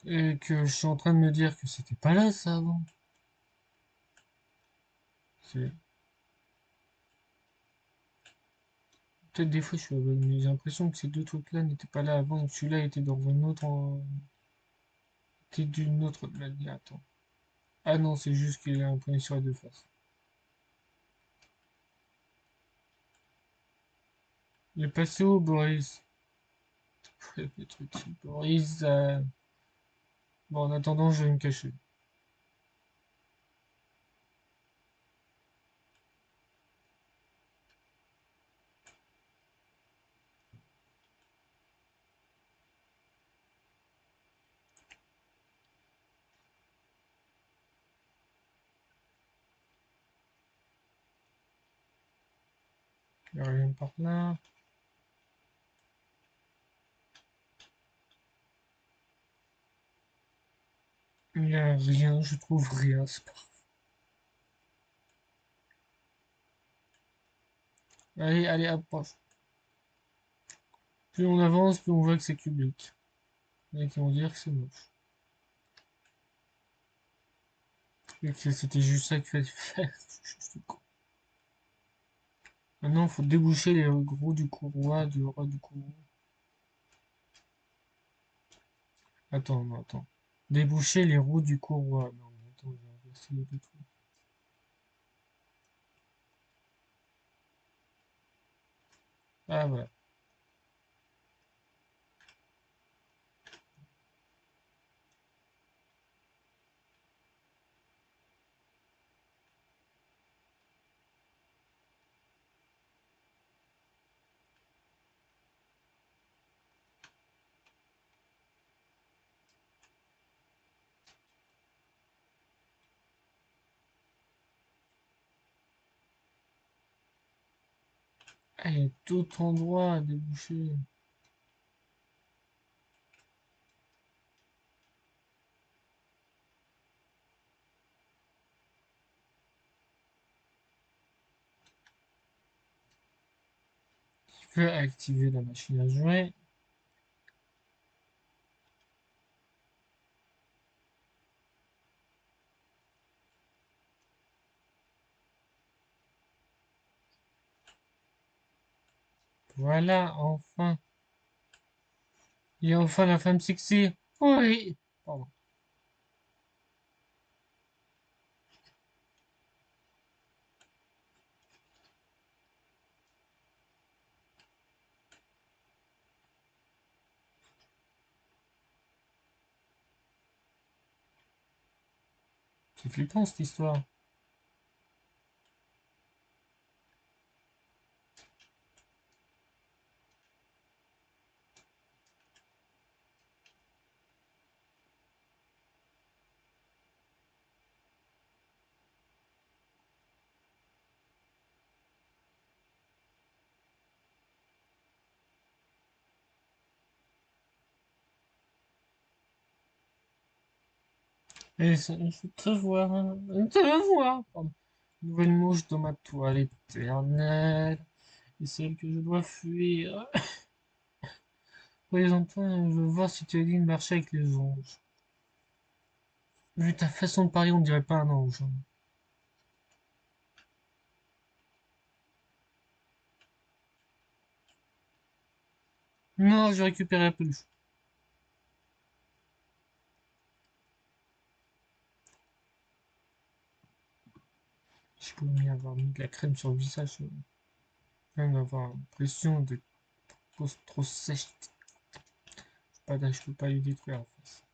Et que je suis en train de me dire que c'était pas là ça avant. C'est peut-être des fois je suis aveugle, mais j'ai l'impression que ces deux trucs-là n'étaient pas là avant et que celui-là était dans un autre, était d'une autre manière. Attends. Ah non, c'est juste qu'il est imprimé sur les deux faces. Il est passé où, Boris? Le truc, Boris. Bon, en attendant, je vais me cacher. Il n'y a rien par là. Il n'y a rien, je trouve rien. C'est pas... Allez, allez, approche. Plus on avance, plus on voit que c'est cubique. Il y en a qui vont dire que c'est moche. Et que c'était juste ça qu'il fallait faire. Juste con. Maintenant, il faut déboucher les roues du courroie, du roi du courroie. Attends, non, attends. Déboucher les roues du courroie. Non, mais attends, j'ai inversé les deux trucs. Ah, voilà. Ah, il y a d'autres endroits à déboucher. Tu peux activer la machine à jouer. Voilà, enfin. Il y a enfin la femme sexy. Oui. Pardon. C'est flippant cette histoire. Et je te vois, je te vois. Pardon. Nouvelle mouche dans ma toile éternelle. Et celle que je dois fuir. Présente-toi, je veux voir si tu es digne de marcher avec les anges. Vu ta façon de parler, on dirait pas un ange. Non, je récupère la peluche. Je peux m'y avoir mis de la crème sur le visage. Je viens d'avoir l'impression de peau trop sèche. Je peux pas lui détruire en face.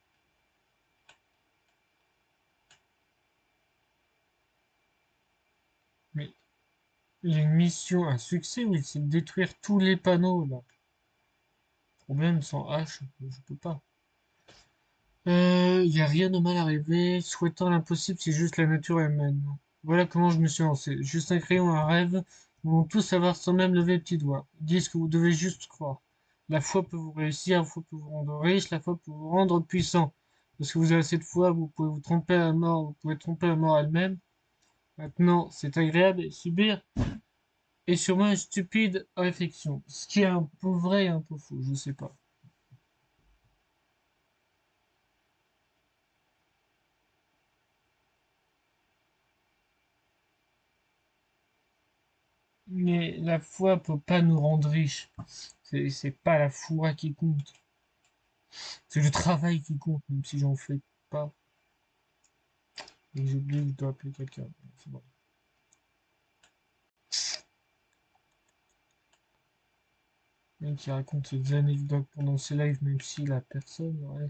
Mais il y a une mission, un succès, oui, c'est de détruire tous les panneaux là. Problème sans hache, je peux pas. Y a rien de mal à rêver. Souhaitant l'impossible, c'est juste la nature elle-même. Voilà comment je me suis lancé. Juste un crayon, un rêve. Nous vont tous savoir sans même lever le petit doigt. Ils disent que vous devez juste croire. La foi peut vous réussir, la foi peut vous rendre riche, la foi peut vous rendre puissant. Parce que vous avez assez de foi, vous pouvez vous tromper à la mort, vous pouvez tromper la mort elle-même. Maintenant, c'est agréable et subir est sûrement une stupide réflexion. Ce qui est un peu vrai et un peu faux, je sais pas. Mais la foi peut pas nous rendre riches. C'est pas la foi qui compte. C'est le travail qui compte, même si j'en fais pas. Et que j'oublie que je dois appeler quelqu'un. C'est bon. Le mec qui raconte des anecdotes pendant ses lives, même si la personne, ouais.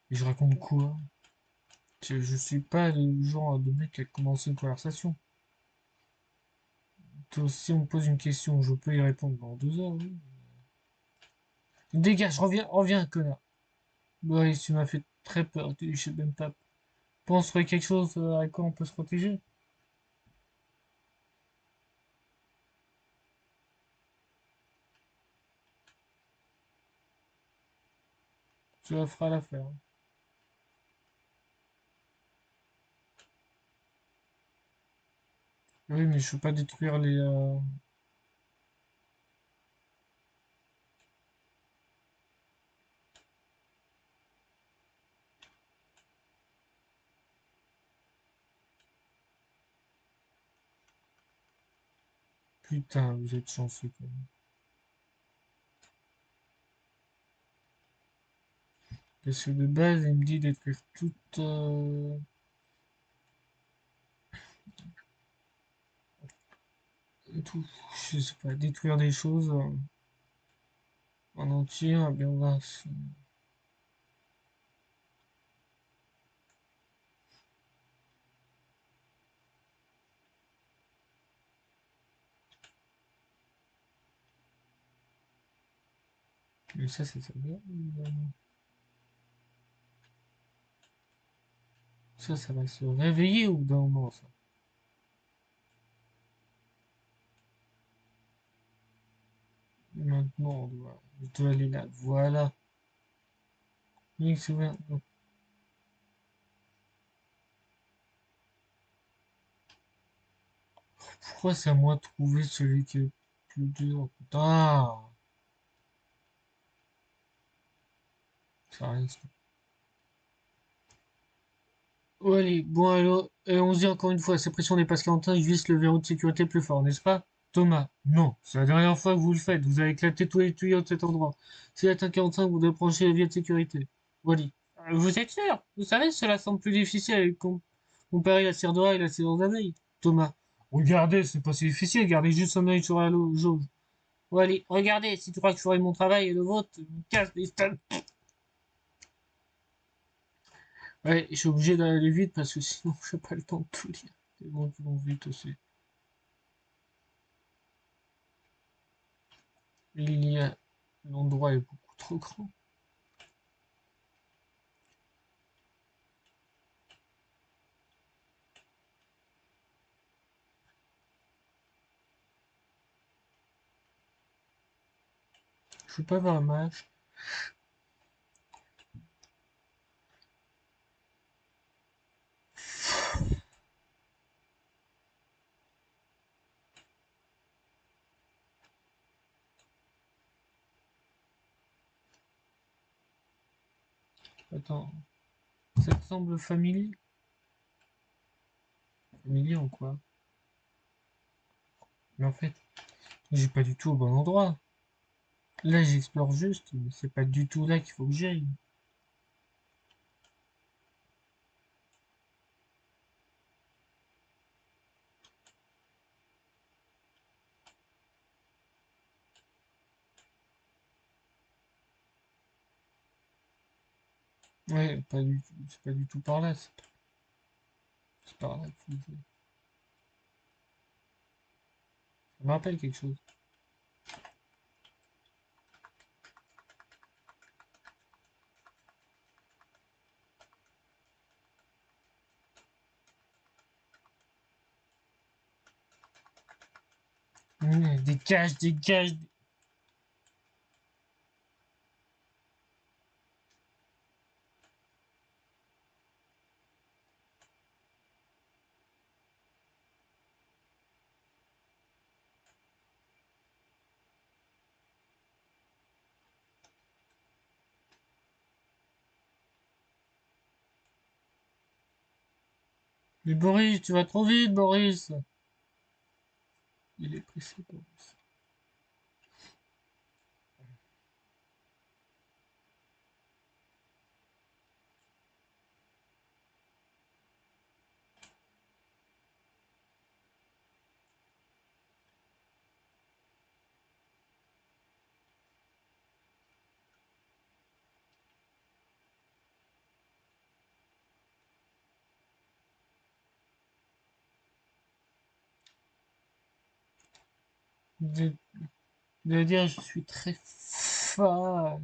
Et je raconte quoi? Je suis pas le genre de mec qui a commencé une conversation. Si on me pose une question, je peux y répondre dans 2 heures, oui. Dégage, reviens, reviens, connard. Ouais, tu m'as fait très peur, je sais même pas. Pense trouver quelque chose à quoi on peut se protéger. Cela fera l'affaire. Oui, mais je peux pas détruire les. Putain, vous êtes chanceux quand même. Parce que de base, il me dit détruire toute. Tout. Je sais pas, détruire des choses en entier. Ah bien, on va. Mais ça va. Ça va se réveiller au bout d'un moment, ça. Maintenant, je dois aller là. Voilà. Link s'ouvert. Pourquoi c'est à moi de trouver celui qui est le plus dur? Putain! Ça risque. Oh, allez, bon alors, et on se dit encore une fois, cette pression dépasse 40 ans, il visse le verrou de sécurité plus fort, n'est-ce pas? Thomas, non, c'est la dernière fois que vous le faites, vous avez éclaté tous les tuyaux de cet endroit. S'il atteint 45, vous devez brancher les vies de sécurité. Wally. Vous êtes sûr? Vous savez, cela semble plus difficile avec comparer la cire d'oie et la cire d'abeille. Thomas. Regardez, c'est pas si difficile, gardez juste un œil sur la jauge. Wally, regardez, si tu crois que je ferai mon travail et le vôtre, je me casse les stats. Ouais, je suis obligé d'aller vite parce que sinon j'ai pas le temps de tout lire. Tellement qu'ils vont vite aussi. Il y a l'endroit est beaucoup trop grand. Je peux pas avoir un match. Attends, ça te semble familier? Familier en quoi? Mais en fait, j'ai pas du tout au bon endroit. Là, j'explore juste, mais c'est pas du tout là qu'il faut que j'aille. Ouais, pas du tout, c'est pas du tout par là, c'est par là qu'il faut que j'aille. Ça me rappelle quelque chose. Dégage, dégage! Mais Boris, tu vas trop vite, Boris! Il est pressé, Boris. De, de dire, je suis très fan.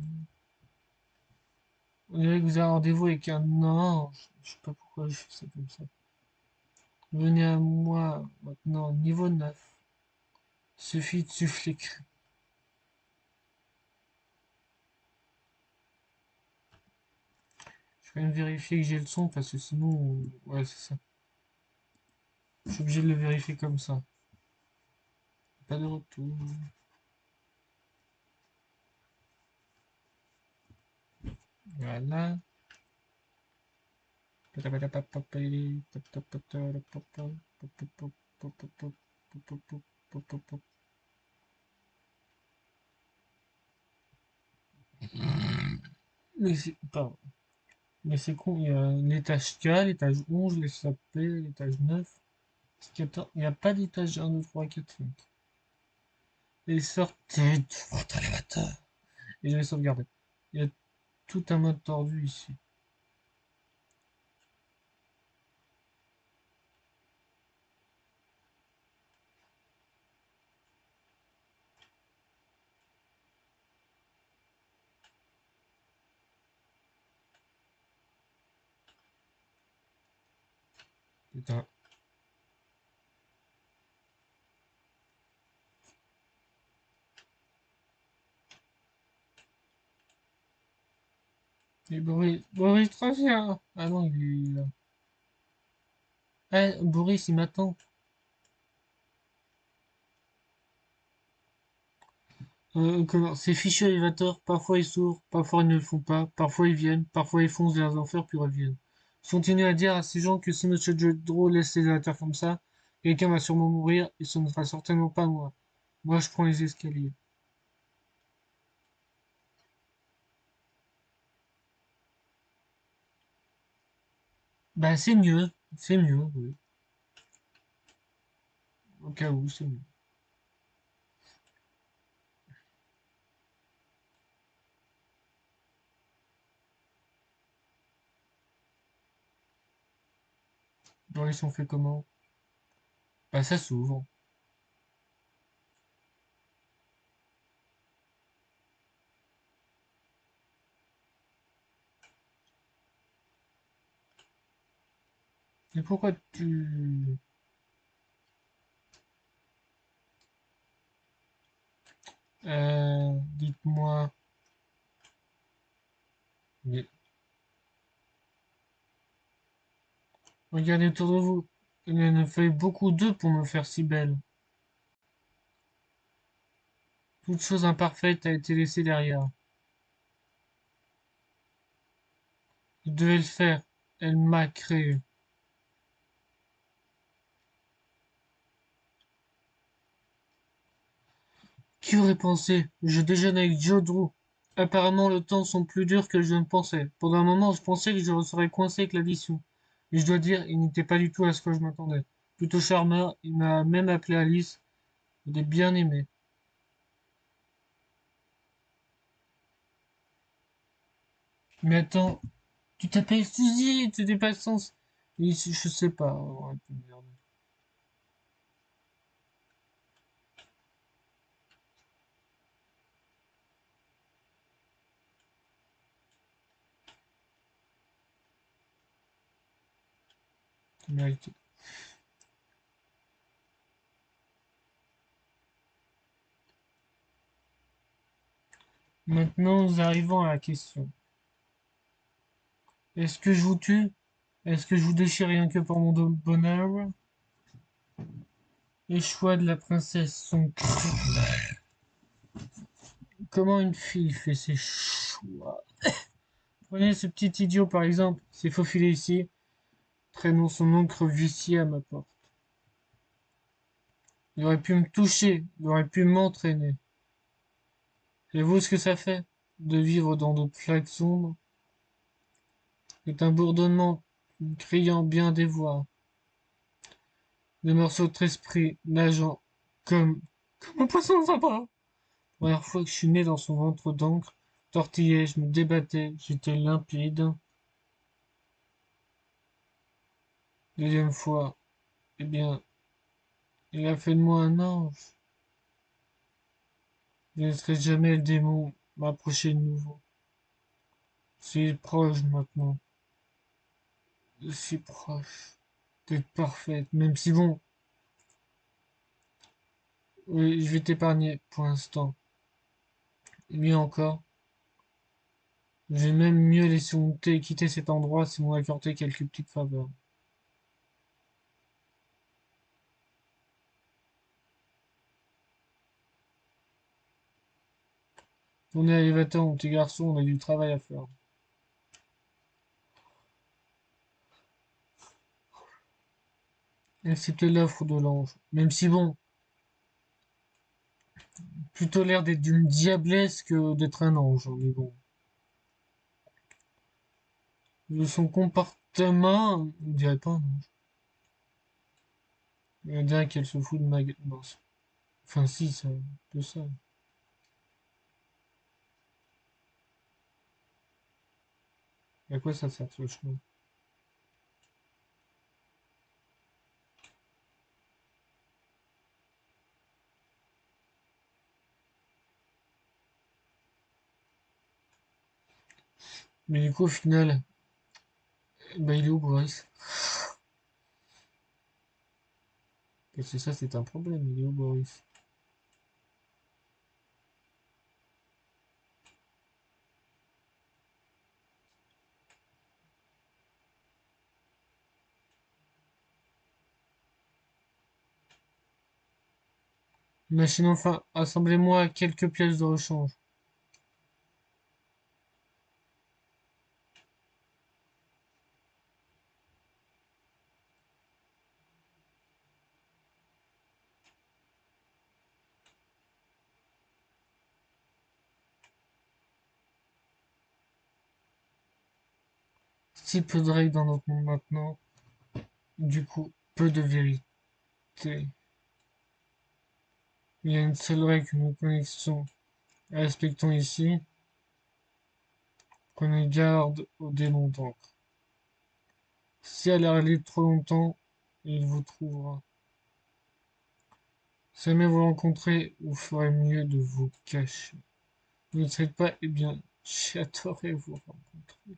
On dirait que vous avez rendez-vous avec un ange. Je sais pas pourquoi je fais ça comme ça. Venez à moi maintenant, niveau 9. Suffit de souffler. Je vais quand même vérifier que j'ai le son parce que sinon, ouais, c'est ça. Je suis obligé de le vérifier comme ça. Pas de retour. Voilà. Pardon. Mais c'est con, il y a l'étage K, l'étage 11, l'étage P, l'étage 9. Il n'y a pas d'étage 1, 2, 3, 4, 5. Et sortez de votre élévateur. Et je vais sauvegarder. Il y a tout un mode tordu ici. Putain. Et Boris, très bien. Ah non, il est là. Eh, Boris, il m'attend. Ces fichus élévateurs, parfois ils s'ouvrent, parfois ils ne le font pas, parfois ils viennent, parfois ils foncent vers les enfers puis reviennent. Je continue à dire à ces gens que si Monsieur Jodro laisse les élévateurs comme ça, quelqu'un va sûrement mourir et ce ne sera certainement pas moi. Moi je prends les escaliers. Bah c'est mieux, oui. Au cas où, c'est mieux. Bon, ils sont faits comment? Bah ça s'ouvre. Et pourquoi tu... Dites-moi... Mais regardez autour de vous. Il en a fallu beaucoup d'eux pour me faire si belle. Toute chose imparfaite a été laissée derrière. Je devais le faire. Elle m'a créé. Qui aurait pensé? Je déjeune avec Jodro. Apparemment, le temps sont plus durs que je ne pensais. Pendant un moment, je pensais que je serais coincé avec l'addition. Et je dois dire, il n'était pas du tout à ce que je m'attendais. Plutôt charmeur, il m'a même appelé Alice. Je l'ai bien aimé. Mais attends, tu t'appelles Suzy, tu n'es pas sens. Je sais pas. Ouais, merde. Mérité. Maintenant, nous arrivons à la question. Est-ce que je vous tue? Est-ce que je vous déchire rien que pour mon bonheur? Les choix de la princesse sont comment une fille fait ses choix. Prenez ce petit idiot par exemple, il s'est faufilé ici, traînant son encre viciée à ma porte. Il aurait pu me toucher, il aurait pu m'entraîner. Savez-vous ce que ça fait de vivre dans de plaques sombres? C'est un bourdonnement criant bien des voix, des morceaux d'esprit nageant comme, comme un poisson dans un bras. Première fois que je suis né dans son ventre d'encre, tortillais, je me débattais, j'étais limpide. Deuxième fois, eh bien, il a fait de moi un ange. Je ne laisserai jamais le démon m'approcher de nouveau. C'est proche maintenant, si proche d'être parfaite, même si bon, oui, je vais t'épargner pour l'instant. Et mieux encore, j'ai même mieux laissé monter et quitter cet endroit si on m'accordait quelques petites faveurs. On est à l'élévateur, mon petit garçon, on a du travail à faire. Accepter l'offre de l'ange. Même si bon, plutôt l'air d'être d'une diablesse que d'être un ange, hein, mais bon. De son comportement, on dirait pas un ange. On dirait qu'elle se fout de ma gueule. Non, enfin, si, ça, de ça. À quoi ça sert ce chemin? Mais du coup, au final, bah, il est où, Boris? Parce que ça, c'est un problème. Il est où, Boris? Machine enfin, assemblez-moi quelques pièces de rechange. Si peu de règles dans notre monde maintenant, du coup, peu de vérité. Il y a une seule règle que nous connaissons et respectons ici. Prenez garde aux démons d'encre. Si elle a allé trop longtemps, il vous trouvera. Si jamais vous rencontrez, vous ferez mieux de vous cacher. Vous ne savez pas, eh bien, j'adorerais vous rencontrer.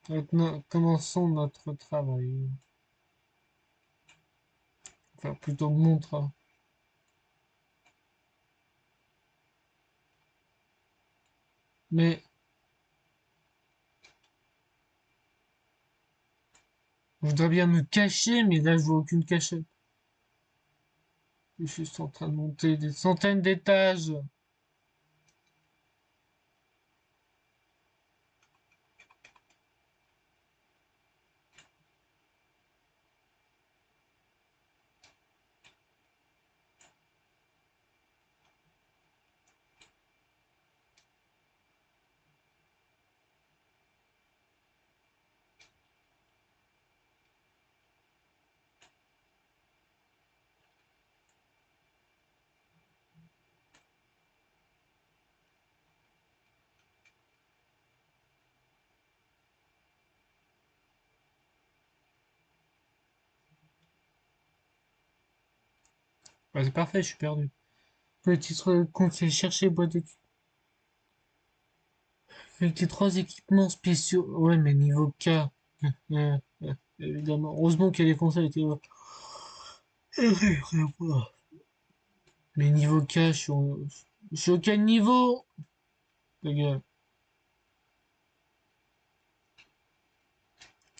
Maintenant, commençons notre travail. Enfin, plutôt mon travail. Mais je voudrais bien me cacher, mais là, je vois aucune cachette. Je suis juste en train de monter des centaines d'étages. Bah, c'est parfait, je suis perdu. Le titre conseil chercher boîte de avec les trois équipements spéciaux. Ouais, mais niveau K. Évidemment. Heureusement qu'il y a des conseils étaient. Mais niveau K, je suis au quel niveau? Ta gueule.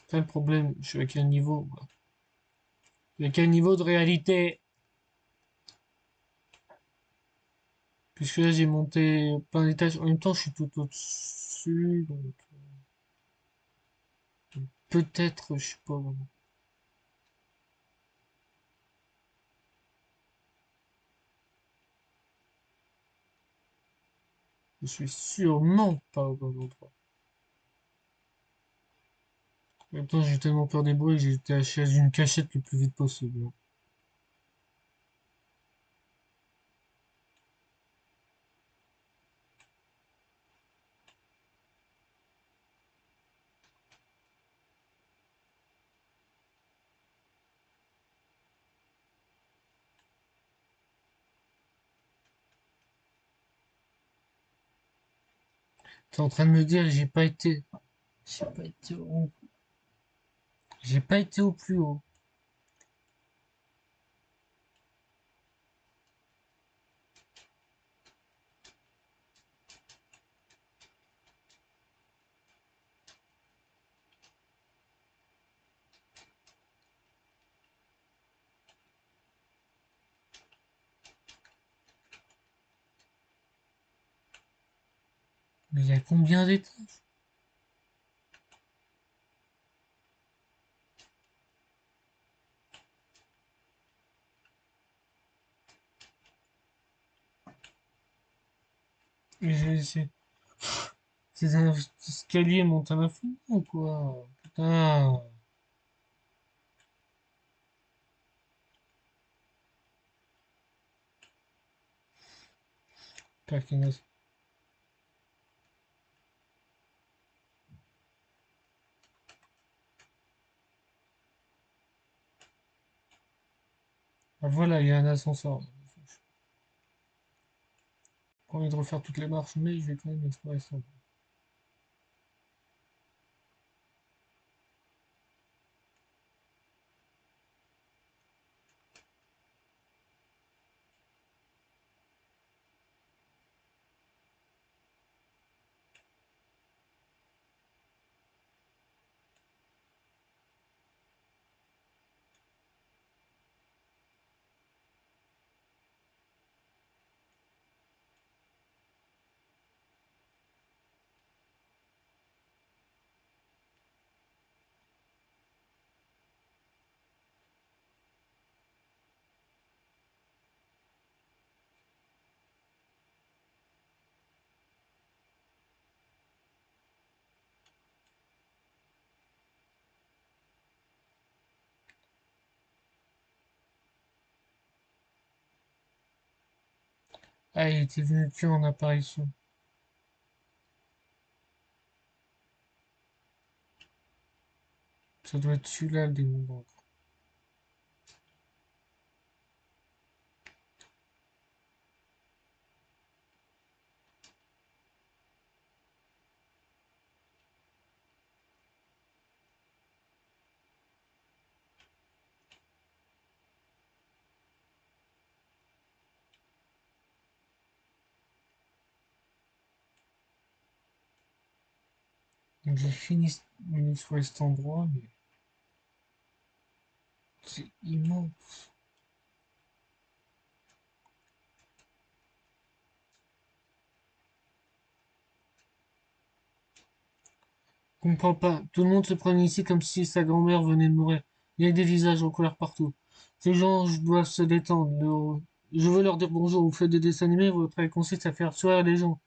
C'est le problème. Je suis à quel niveau, moi? À quel niveau de réalité? Puisque là, j'ai monté plein d'étages. En même temps, je suis tout au-dessus. Donc, peut-être, je sais pas vraiment. Je suis sûrement pas au bon endroit. En même temps, j'ai tellement peur des bruits que j'ai été acheté une cachette le plus vite possible. T'es en train de me dire, j'ai pas été au, j'ai pas été au plus haut. Mais il y a combien d'étages? Mais ces escaliers montent à l'infini ou quoi? Putain. Perkinas. Ah, voilà, il y a un ascenseur. J'ai pas envie de refaire toutes les marches, mais je vais quand même explorer ça. Ah, il était venu que en apparition. Ça doit être celui-là le démon d'encre. Donc j'ai fini sur cet endroit, mais c'est immense. Je comprends pas. Tout le monde se prend ici comme si sa grand-mère venait de mourir. Il y a des visages en couleur partout. Ces gens doivent se détendre. Je veux leur dire bonjour. Vous faites des dessins animés, votre travail consiste à faire sourire les gens.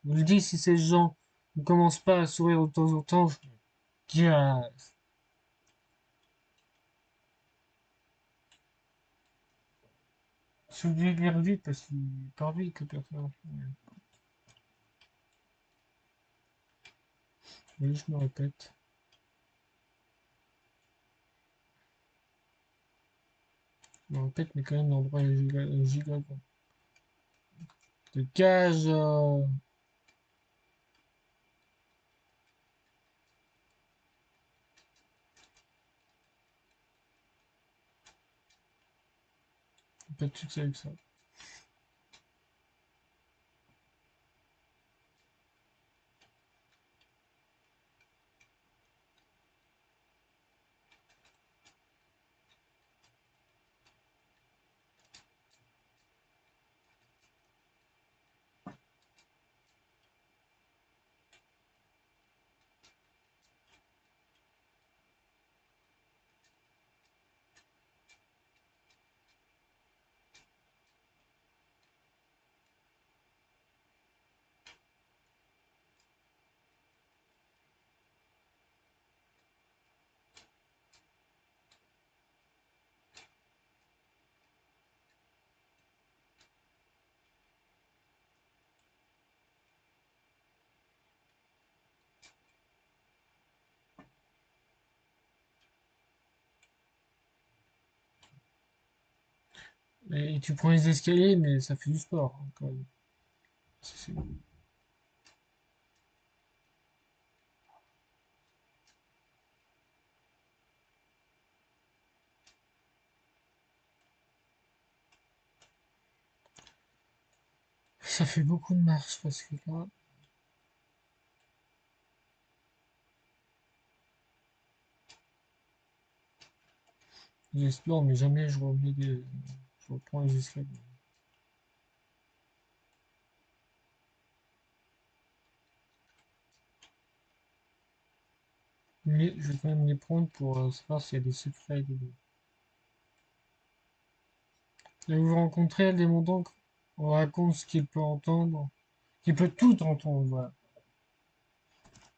Je le dis, si ces gens ne commencent pas à sourire de temps en temps, gaz. Je suis obligé de lire vite parce qu'il parle vite que personne. Oui, je me répète. Je me répète, mais quand même, l'endroit est giga grand. De cage. Pas de succès avec ça. Et tu prends les escaliers, mais ça fait du sport, hein, quand même. C'est- Ça fait beaucoup de marche parce que là, j'explore, mais jamais je reprends les escaliers. Mais je vais quand même les prendre pour savoir s'il y a des secrets dedans. Et vous rencontrez un démon d'encre, on raconte ce qu'il peut entendre, qu'il peut tout entendre, voilà.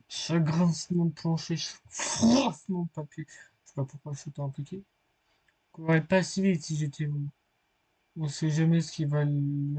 Chaque grincement de plancher, chaque froissement de papier. Je sais pas pourquoi je suis autant impliqué. Je courrais pas si vite si j'étais vous. On sait jamais ce qui va lui